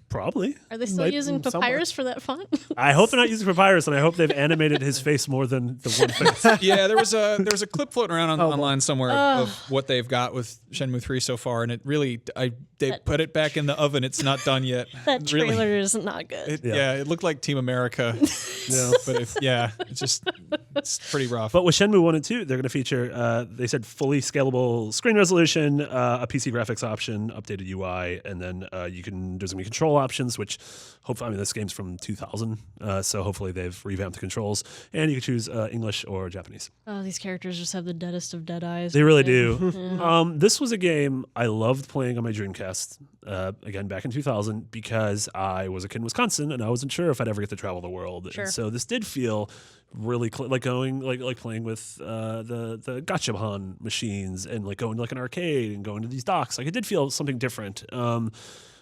Probably. Are they still Might- using somewhere. Papyrus for that font? I hope they're not using Papyrus, and I hope they've animated his face more than the one face. Yeah, there was a clip floating around online somewhere of what they've got with Shenmue 3 so far, and it really they put it back in the oven. It's not done yet. That Really. trailer is not good. It looked like Team America. Yeah. But it's pretty rough. But with Shenmue 1 and 2, they're going to feature, they said, fully scalable screen resolution, a PC graphics option, updated UI, and then there's going to be control options, which hopefully, this game's from 2000, so hopefully they've revamped the controls, and you can choose English or Japanese. Oh, these characters just have the deadest of dead eyes. They really do. This was a game I loved playing on my Dreamcast, again, back in 2000, because I was a kid in Wisconsin, and I wasn't sure if I'd ever get to travel the world. Sure. And so this did feel really like going like playing with the Gachapon machines and like going to like an arcade and going to these docks. Like it did feel something different.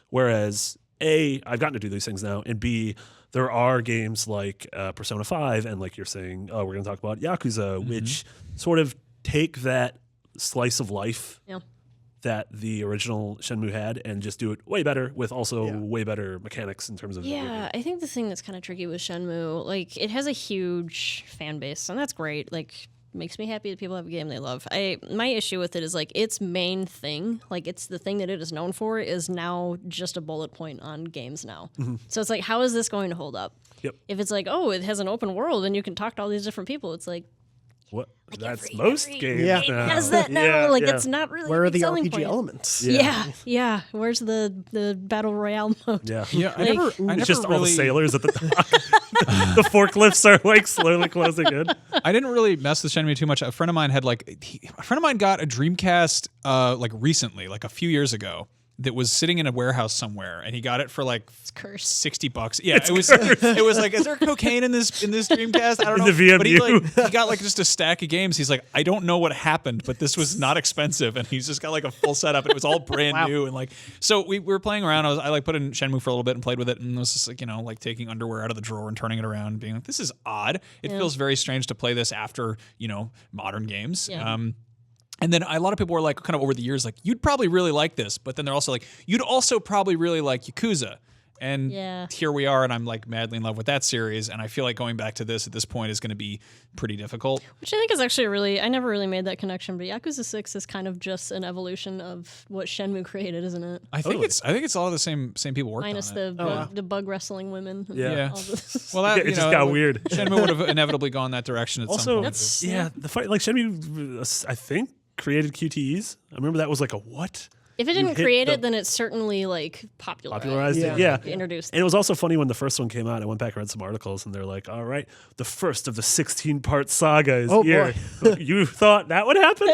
Whereas A, I've gotten to do these things now, and B, there are games like Persona 5 and like you're saying, we're going to talk about Yakuza, which sort of take that slice of life Yeah. that the original Shenmue had and just do it way better with also way better mechanics in terms of Yeah, I think the thing that's kind of tricky with Shenmue, like it has a huge fan base, and that's great. Like, makes me happy that people have a game they love. My issue with it is like its main thing, like it's the thing that it is known for, is now just a bullet point on games now. So it's like, how is this going to hold up? Yep. If it's like, oh, it has an open world and you can talk to all these different people, it's like, What? That's every- most every games Yeah. now. has that now? Yeah, like yeah. that's not really Where a are big the selling RPG point. elements? Yeah. Where's the battle royale mode? Yeah. yeah, I Like- never It's just all the really sailors at the dock. The forklifts are like slowly closing in. I didn't really mess with Shenmue too much. A friend of mine had a friend of mine got a Dreamcast like recently, like a few years ago, that was sitting in a warehouse somewhere, and he got it for like It's cursed. $60. Yeah, it was like, is there cocaine in this Dreamcast? I don't know. In the But he VMU. he got like just a stack of games. He's like, I don't know what happened, but this was not expensive, and he's just got like a full setup, and it was all brand new, and like so we were playing around. I like put in Shenmue for a little bit and played with it, and it was just like like taking underwear out of the drawer and turning it around, and being like, this is odd. It feels very strange to play this after modern games. Yeah. And then a lot of people were like, kind of over the years, like, you'd probably really like this. But then they're also like, you'd also probably really like Yakuza. And Yeah. here we are, and I'm like madly in love with that series. And I feel like going back to this at this point is going to be pretty difficult. Which I think is actually I never really made that connection, but Yakuza 6 is kind of just an evolution of what Shenmue created, isn't it? I think it's a lot of the same people working Minus on it. the bug wrestling women. and Yeah. all the- Well, that, It just got weird. Shenmue would have inevitably gone that direction at some Also, point. yeah, the fight like Shenmue, I think created QTEs. I remember that was like a what? If it You didn't hit create the- it, then it's certainly like Popularized Yeah. it. Yeah. Introduced And it was also funny when the first one came out. I went back and read some articles, and they're like, all right, the first of the 16-part saga is Oh, here. You thought that would happen?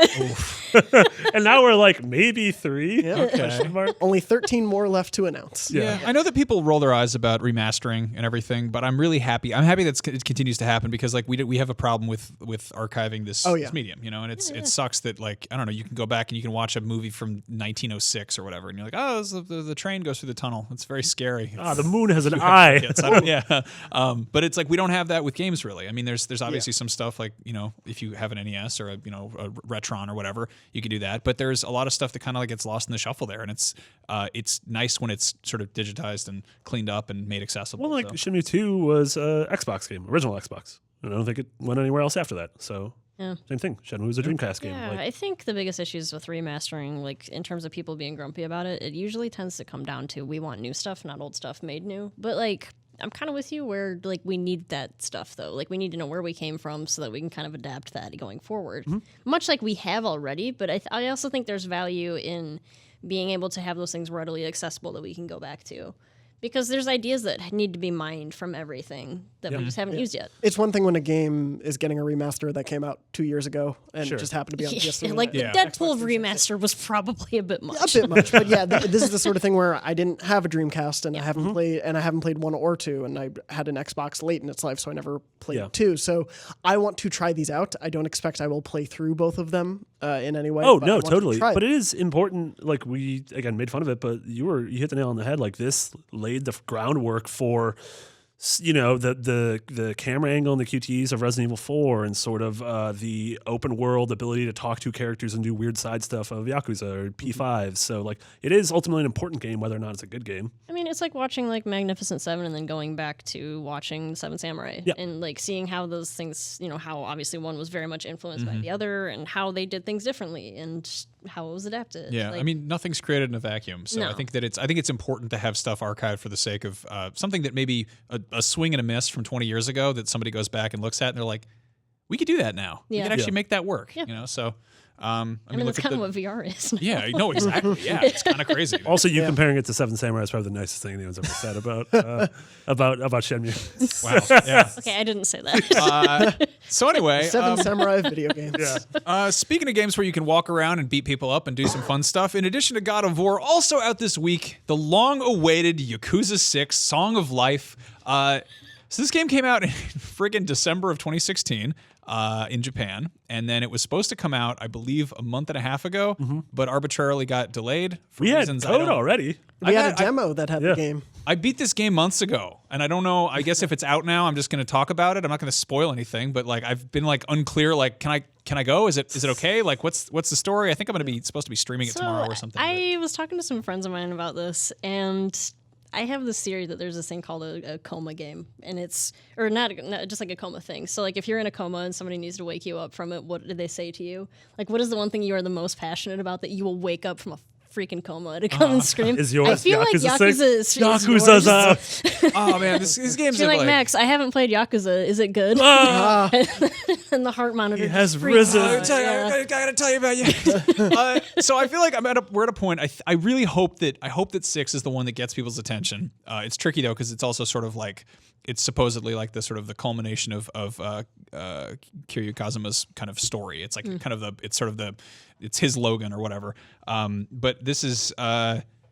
And now we're like, maybe 3? Yeah. Question mark. Only 13 more left to announce. Yeah, I know that people roll their eyes about remastering and everything, but I'm really happy. I'm happy that it continues to happen because like we have a problem with archiving this, this medium, and it sucks that like I don't know, you can go back and you can watch a movie from 1906 or whatever, and you're like, oh, the train goes through the tunnel. It's very scary. Ah, the moon has an eye. Yes, I don't- yeah, but it's like we don't have that with games really. I mean, there's obviously some stuff like if you have an NES or a Retron or whatever, you can do that. But there's a lot of stuff that kind of like gets lost in the shuffle there, and it's nice when it's sort of digitized and cleaned up and made accessible. Well, like so. Shenmue 2 was a Xbox game, original Xbox. And I don't think it went anywhere else after that. So Yeah. same thing. Shenmue was a Dreamcast game. Yeah, Like, I think the biggest issues with remastering, like in terms of people being grumpy about it, it usually tends to come down to we want new stuff, not old stuff made new. But like, kind of with you where like we need that stuff though. Like we need to know where we came from so that we can kind of adapt that going forward. Much like we have already, but I also think there's value in being able to have those things readily accessible that we can go back to. Because there's ideas that need to be mined from everything that we just haven't used yet. It's one thing when a game is getting a remaster that came out 2 years ago and it just happened to be on PS3. Like the Deadpool remaster was probably a bit much. A bit much, but yeah, this is the sort of thing where I didn't have a Dreamcast and I haven't played 1 or 2, and I had an Xbox late in its life, so I never played 2. So I want to try these out. I don't expect I will play through both of them in any way. Oh but no, totally. But it is important. Like we again made fun of it, but you hit the nail on the head. Like this laid the groundwork for, you know, the camera angle and the QTEs of Resident Evil 4 and sort of the open world ability to talk to characters and do weird side stuff of Yakuza or P5. So like it is ultimately an important game, whether or not it's a good game. I mean, it's like watching like Magnificent Seven and then going back to watching Seven Samurai and like seeing how those things, you know, how obviously one was very much influenced by the other and how they did things differently and how it was adapted. Yeah, like, I mean, nothing's created in a vacuum. So I think that it's important to have stuff archived for the sake of something that maybe a swing and a miss from 20 years ago that somebody goes back and looks at and they're like, we could do that now. We could actually make that work. You know, so I mean that's kind of what VR is. Yeah, no, exactly. Yeah, it's kind of crazy. Also, you comparing it to Seven Samurai is probably the nicest thing anyone's ever said about Shenmue. Wow. Yeah. Okay, I didn't say that. So anyway, Seven Samurai video games. speaking of games where you can walk around and beat people up and do some fun stuff, in addition to God of War, also out this week, the long-awaited Yakuza 6 Song of Life. So this game came out in friggin' December of 2016 in Japan, and then it was supposed to come out, I believe, a month and a half ago, but arbitrarily got delayed for reasons I code don't... already. We had a demo that had the game. I beat this game months ago, and I don't know. I guess if it's out now, I'm just going to talk about it. I'm not going to spoil anything, but like I've been like unclear. Like, can I go? Is it okay? Like, what's the story? I think I'm going to be supposed to be streaming it tomorrow or something. I was talking to some friends of mine about this, and I have this theory that there's this thing called a coma game, and it's not just like a coma thing. So like if you're in a coma and somebody needs to wake you up from it, what did they say to you? Like, what is the one thing you are the most passionate about that you will wake up from a freaking coma to come and scream? Is yours I feel Yakuza like Yakuza is Yakuza's yours. Oh man, this game's You're like, like Max, I haven't played Yakuza. Is it good? and the heart monitor He has just freaks risen. out. I gotta tell you about you. So I feel like we're at a point. I really hope that 6 is the one that gets people's attention. It's tricky though because it's also sort of like it's supposedly like the sort of the culmination of Kiryu Kazuma's kind of story. It's like kind of it's his Logan or whatever. But this is.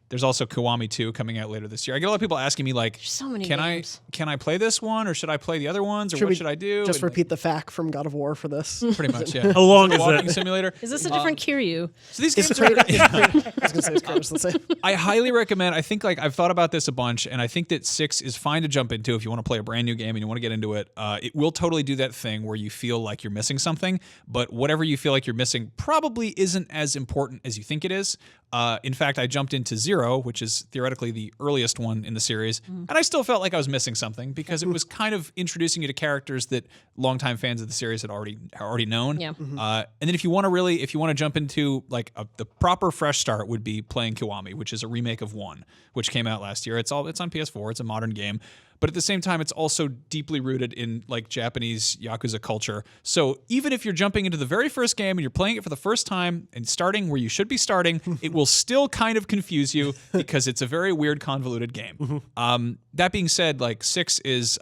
There's also Kiwami 2 coming out later this year. I get a lot of people asking me like, so many can games. I play this one or should I play the other ones or what should I do? Just And, repeat the fact from God of War for this. pretty much, yeah. How long is Walking it? simulator. Is this a different Kiryu? So these games It's are. great. I was gonna say it's great. Let's say. I highly recommend. I think like I've thought about this a bunch, and I think that 6 is fine to jump into if you want to play a brand new game and you want to get into it. It will totally do that thing where you feel like you're missing something, but whatever you feel like you're missing probably isn't as important as you think it is. In fact, I jumped into 0, which is theoretically the earliest one in the series, and I still felt like I was missing something because it was kind of introducing you to characters that longtime fans of the series had already known. Yeah. And then if you want to jump into like the proper fresh start would be playing Kiwami, which is a remake of 1, which came out last year. It's on PS4. It's a modern game. But at the same time, it's also deeply rooted in like Japanese Yakuza culture. So even if you're jumping into the very first game and you're playing it for the first time and starting where you should be starting, it will still kind of confuse you because it's a very weird, convoluted game. That being said, like 6 is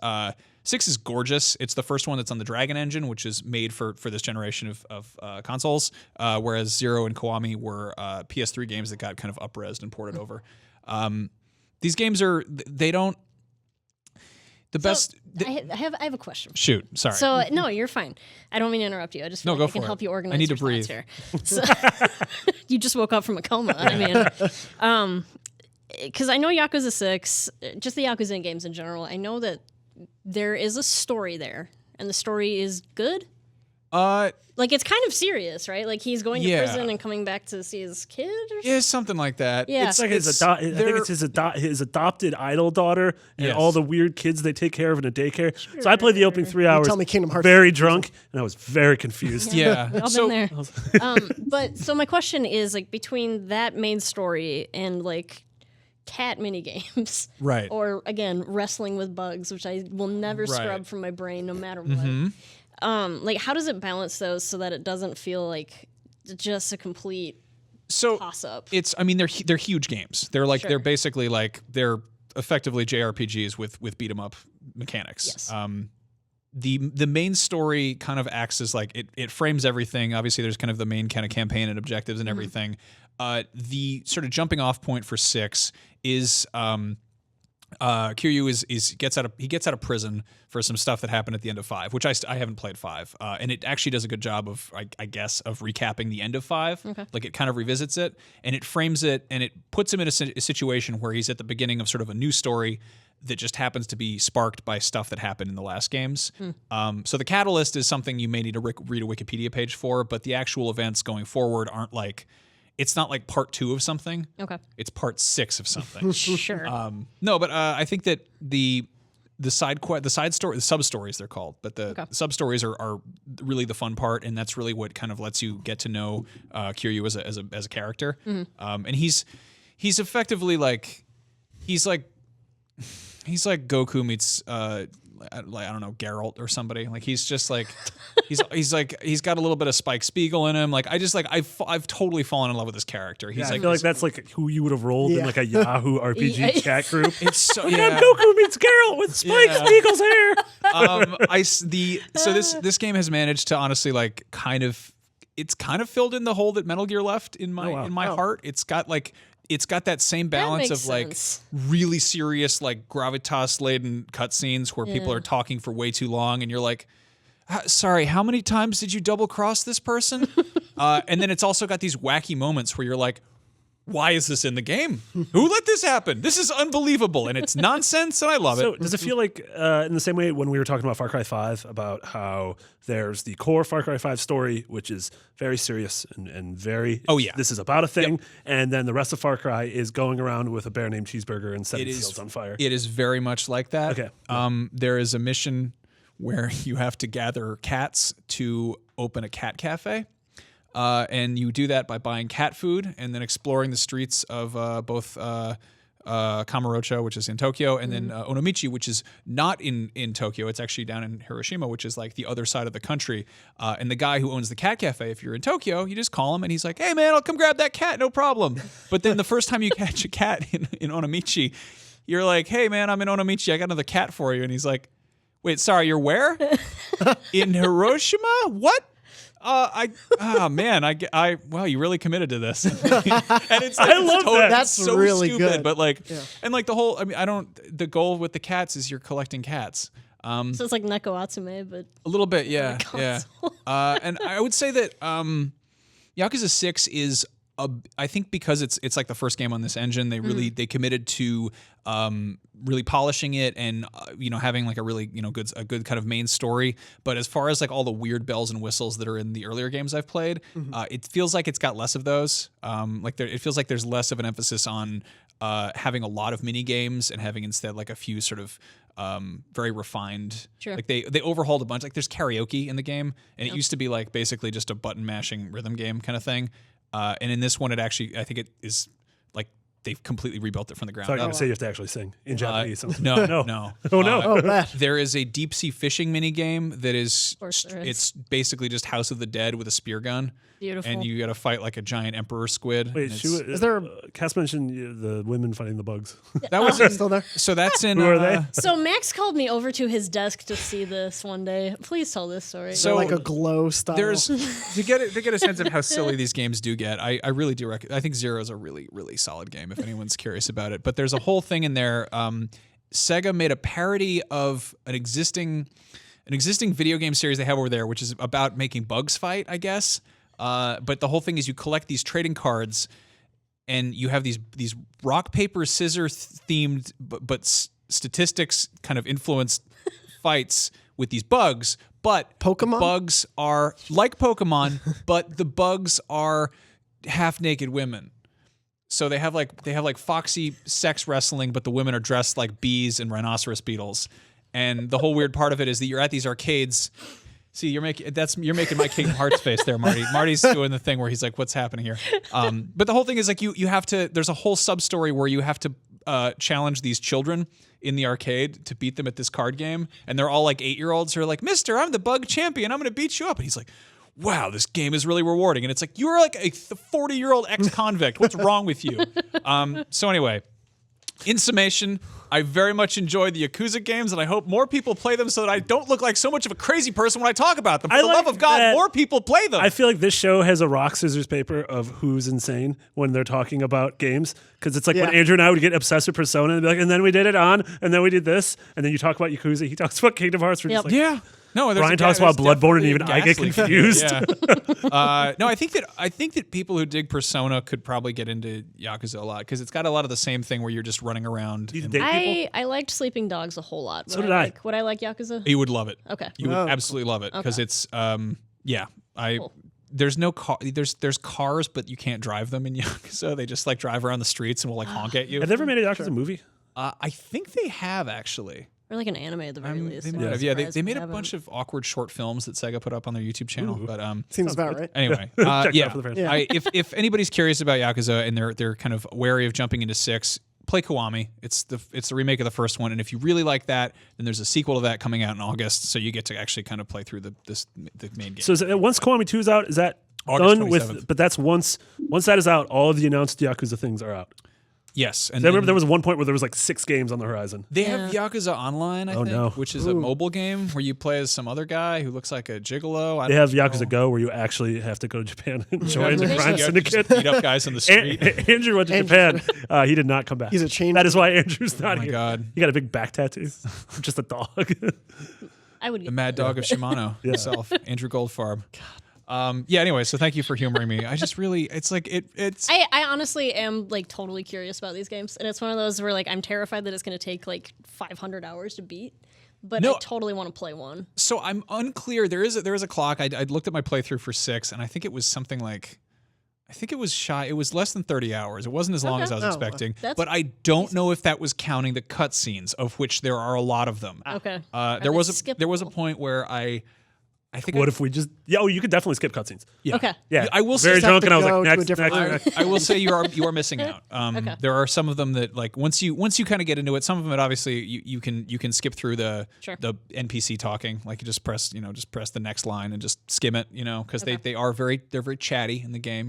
gorgeous. It's the first one that's on the Dragon engine, which is made for this generation of consoles, whereas 0 and Kiwami were PS3 games that got kind of up-resed and ported over. These games they don't. The best. I have a question. Shoot, sorry. So no, you're fine. I don't mean to interrupt you. I just feel No, like go I can for help it. you organize. I need to your thoughts breathe. here. So, you just woke up from a coma. I mean, because I know Yakuza 6, just the Yakuza games in general. I know that there is a story there, and the story is good. Like it's kind of serious, right? Like he's going to prison and coming back to see his kid, or something? Yeah, something like that. Yeah. It's like I think it's his adopted idol daughter and Yes. all the weird kids they take care of in a daycare. So I played the opening 3 hours. tell me Kingdom Hearts very drunk, and I was very confused. Yeah. I've So been there. But so my question is like between that main story and like cat mini games. Right. Or again, wrestling with bugs, which I will never Right. scrub from my brain no matter what. Like, how does it balance those so that it doesn't feel like just a complete toss up? I mean, they're huge games. They're like they're basically like they're effectively JRPGs with beat 'em up mechanics. Yes. The main story kind of acts as like it frames everything. Obviously, there's kind of the main kind of campaign and objectives and everything. The sort of jumping off point for 6 is Kiryu gets out of prison for some stuff that happened at the end of 5, which I haven't played 5, and it actually does a good job of I guess of recapping the end of 5. Like it kind of revisits it and it frames it and it puts him in a situation where he's at the beginning of sort of a new story that just happens to be sparked by stuff that happened in the last games. So the catalyst is something you may need to read a Wikipedia page for, but the actual events going forward aren't like. It's not like part 2 of something. Okay. It's part 6 of something. Sure. No, but I think that the sub stories they're called, but the sub stories are really the fun part, and that's really what kind of lets you get to know Kiryu as a character. And he's effectively like he's like Goku meets I don't know, Geralt or somebody. Like he's just like he's got a little bit of Spike Spiegel in him. Like I've totally fallen in love with this character. He's I feel like that's like who you would have rolled in like a Yahoo RPG chat group. It's so Goku meets Geralt with Spike Spiegel's hair. So this game has managed to honestly like it's kind of filled in the hole that Metal Gear left in my heart. It's got that same balance of like really serious, like gravitas laden cutscenes where people are talking for way too long, and you're like, "Sorry, how many times did you double cross this person?" And then it's also got these wacky moments where you're like, "Why is this in the game? Who let this happen? This is unbelievable, and it's nonsense, and I love So it." does it feel like in the same way when we were talking about Far Cry 5 about how there's the core Far Cry 5 story, which is very serious and very this is about a thing, and then the rest of Far Cry is going around with a bear named Cheeseburger and setting fields on fire. It is very much like that. Okay. There is a mission where you have to gather cats to open a cat cafe. And you do that by buying cat food and then exploring the streets of both Kamurocho, which is in Tokyo, and then Onomichi, which is not in Tokyo. It's actually down in Hiroshima, which is like the other side of the country. And the guy who owns the cat cafe, if you're in Tokyo, you just call him and he's like, "Hey, man, I'll come grab that cat, no problem." But then the first time you catch a cat in Onomichi, you're like, "Hey, man, I'm in Onomichi. I got another cat for you." And he's like, "Wait, sorry, you're where?" "In Hiroshima? What?" Wow, you really committed to this. And it's like, I love that. That's so really stupid, good. but like, and like the whole, I mean, the goal with the cats is you're collecting cats. So it's like Neko Atsume, but A little bit, yeah. console. And I would say that Yakuza 6 is I think because it's like the first game on this engine, they committed to really polishing it and having like a really good kind of main story. But as far as like all the weird bells and whistles that are in the earlier games I've played, it feels like it's got less of those. It feels like there's less of an emphasis on having a lot of mini games and having instead like a few sort of very refined. Sure. Like they overhauled a bunch. Like there's karaoke in the game, and it used to be like basically just a button mashing rhythm game kind of thing. And in this one, I think it is like they've completely rebuilt it from the ground So I'm up. going to say you have to actually sing in Japanese. No. Oh, no. Oh, bad. There is a deep sea fishing mini game that is course there is. it's basically just House of the Dead with a spear gun. Beautiful. And you got to fight like a giant emperor squid. Wait, and Is there- Cass mentioned the women fighting the bugs. that was Still there? so that's in Who are they? So Max called me over to his desk to see this one day. Please tell this story. So- Like a glow style. There's to get a sense of how silly these games do get. I really do I think Zero is a really really solid game if anyone's curious about it. But there's a whole thing in there. Sega made a parody of an existing video game series they have over there, which is about making bugs fight, I guess. But the whole thing is you collect these trading cards, and you have these rock paper scissors themed but statistics kind of influenced fights with these bugs. But Pokemon? the bugs are like Pokemon, but the bugs are half naked women. So they have like foxy sex wrestling, but the women are dressed like bees and rhinoceros beetles. And the whole weird part of it is that you're at these arcades. See, you're making my Kingdom Hearts face there, Marty. Marty's doing the thing where he's like, "What's happening here?" But the whole thing is like you have to. There's a whole sub story where you have to challenge these children in the arcade to beat them at this card game, and they're all like 8-year-olds who are like, "Mister, I'm the bug champion. I'm going to beat you up." And he's like, "Wow, this game is really rewarding." And it's like, you're like a 40-year-old ex-convict. What's wrong with you? So anyway, in summation, I very much enjoy the Yakuza games, and I hope more people play them so that I don't look like so much of a crazy person when I talk about them. For the love of God, more people play them. I feel like this show has a rock, scissors, paper of who's insane when they're talking about games. Because it's like when Andrew and I would get obsessed with Persona and be like, and then we did it on, and then we did this, and then you talk about Yakuza, he talks about Kingdom Hearts. We're just like, yeah. No, Brian talks about Bloodborne, and even I get confused. No, I think that people who dig Persona could probably get into Yakuza a lot because it's got a lot of the same thing where you're just running around. I liked Sleeping Dogs a whole lot. So did I. Would I like Yakuza? You would love it. Okay. You would absolutely love it because it's there's no car. There's cars, but you can't drive them in Yakuza. They just like drive around the streets and will like honk at you. Have they ever made a Yakuza movie? I think they have actually. Or like an anime at the very least. They made a bunch of awkward short films that Sega put up on their YouTube channel. But seems about right. Anyway, if anybody's curious about Yakuza and they're kind of wary of jumping into 6, play Kiwami. It's the remake of the first one, and if you really like that, then there's a sequel to that coming out in August, so you get to actually kind of play through the main game. So once Kiwami 2 is out, is that August done 27th. with? But that's once that is out, all of the announced Yakuza things are out. Yes, and I remember there was one point where there was like 6 games on the horizon. They have Yakuza Online, I think, which is a mobile game where you play as some other guy who looks like a gigolo. They have Yakuza Go, where you actually have to go to Japan and join the crime syndicate. Beat up guys in the street. Andrew went to Japan. He did not come back. He's a change. That is why Andrew's not here. Oh my God, he got a big back tattoo, just a dog. I would. The Mad Dog of Shimano himself, Andrew Goldfarb. God. Anyway, so thank you for humoring me. I just really, it's like, it's. I honestly am like totally curious about these games. And it's one of those where like, I'm terrified that it's going to take like 500 hours to beat. But I totally want to play one. So I'm unclear. There is a clock. I looked at my playthrough for 6, and I think it was something like, it was less than 30 hours. It wasn't as long as I was expecting. But I don't know if that was counting the cutscenes, of which there are a lot of them. Okay. There was a point where I think. What if we just? Yeah, you could definitely skip cutscenes. Yeah. Okay. Yeah, I will very say drunk, and I was like, next. I will say you are missing out. There are some of them that like once you kind of get into it, some of them obviously you can skip through the NPC talking. Like you just press the next line and just skim it. Because they're very chatty in the game.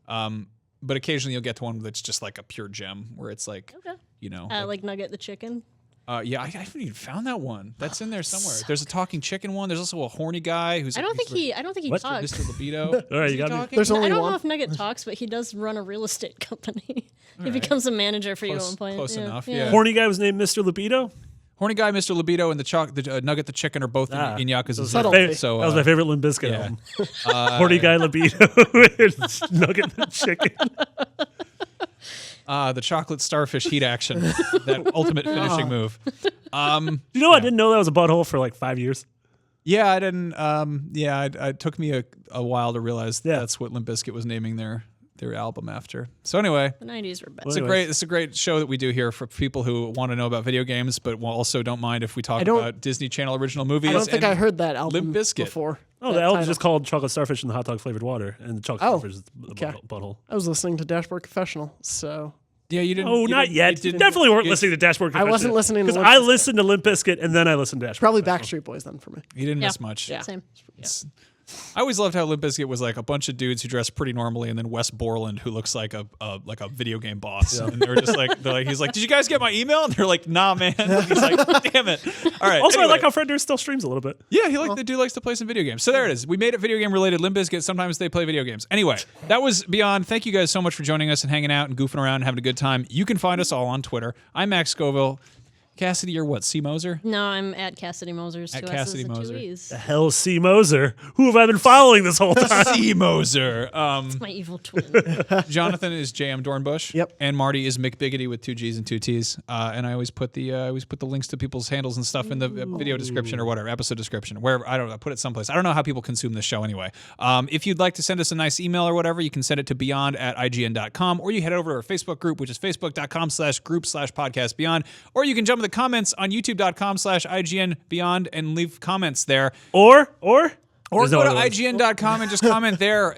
But occasionally you'll get to one that's just like a pure gem where it's like like Nugget the chicken. I haven't even found that one. That's in there somewhere. There's a talking chicken one. There's also a horny guy who's. I don't think he talks. Mr. Libido. All right, you got me. There's only I don't one. know if Nugget talks, but he does run a real estate company. He becomes a manager for you at one point. Close enough. Yeah. Horny guy was named Mr. Libido. Horny guy, Mr. Libido, and the Nugget the chicken are both in Yakuza. Subtlety. That was my favorite Limp Bizkit album. Horny guy Libido and Nugget the chicken. The chocolate starfish heat action, that ultimate finishing move. You know, I didn't know that was a butthole for like 5 years. Yeah, I didn't. It took me a while to realize that's what Limp Bizkit was naming their album after. So anyway, the 90s were best. It's a great show that we do here for people who want to know about video games, but also don't mind if we talk about Disney Channel original movies. I don't think I heard that album Limp Bizkit before. Oh, the album's just called Chocolate Starfish and the Hot Dog Flavored Water, and the chocolate starfish is the butthole. I was listening to Dashboard Confessional, so. Yeah, you didn't. Oh, not yet. You definitely weren't listening to Dashboard Confessional. I wasn't listening to because I listened to Limp Bizkit and then I listened to Dashboard. Probably Backstreet Boys then for me. You didn't miss much. Yeah. Same. I always loved how Limp Bizkit was like a bunch of dudes who dress pretty normally, and then Wes Borland, who looks like a video game boss. And they're just he's like, "Did you guys get my email?" And they're like, "Nah, man." He's like, "Damn it." All right. Also, I like how Fred Durst still streams a little bit. Yeah, the dude likes to play some video games. So there it is. We made it video game related. Limp Bizkit. Sometimes they play video games. Anyway, that was Beyond. Thank you guys so much for joining us and hanging out and goofing around and having a good time. You can find us all on Twitter. I'm Max Scoville. Cassidy, you're what? C. Moser? No, I'm at Cassidy Mosers. At Cassidy Moser. The hell, C. Moser? Who have I been following this whole time? C. Moser. It's my evil twin. Jonathan is J.M. Dornbush. Yep. And Marty is McBiggity with 2 G's and 2 T's. And I always put the links to people's handles and stuff in the video description or whatever, episode description, wherever. I don't know. Put it someplace. I don't know how people consume this show anyway. If you'd like to send us a nice email or whatever, you can send it to beyond@ign.com, or you head over to our Facebook group, which is facebook.com/group/podcastbeyond, or you can jump in the comments on youtube.com/IGN Beyond and leave comments there. Or go to IGN.com and just comment there.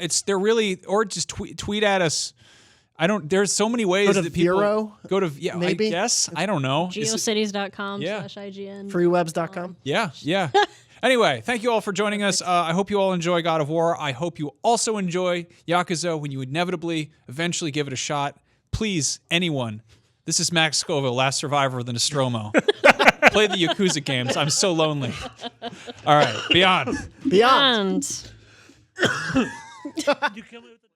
Or just tweet at us. I don't. There's so many ways to that people Vero, go to. Yeah, maybe? I guess. I don't know. Is it- geocities.com/IGN. Freewebs.com. Yeah, yeah. Anyway, thank you all for joining us. I hope you all enjoy God of War. I hope you also enjoy Yakuza when you inevitably, eventually give it a shot. Please, anyone. This is Max Scoville, last survivor of the Nostromo. Play the Yakuza games. I'm so lonely. All right, Beyond. Beyond. And You kill me with the-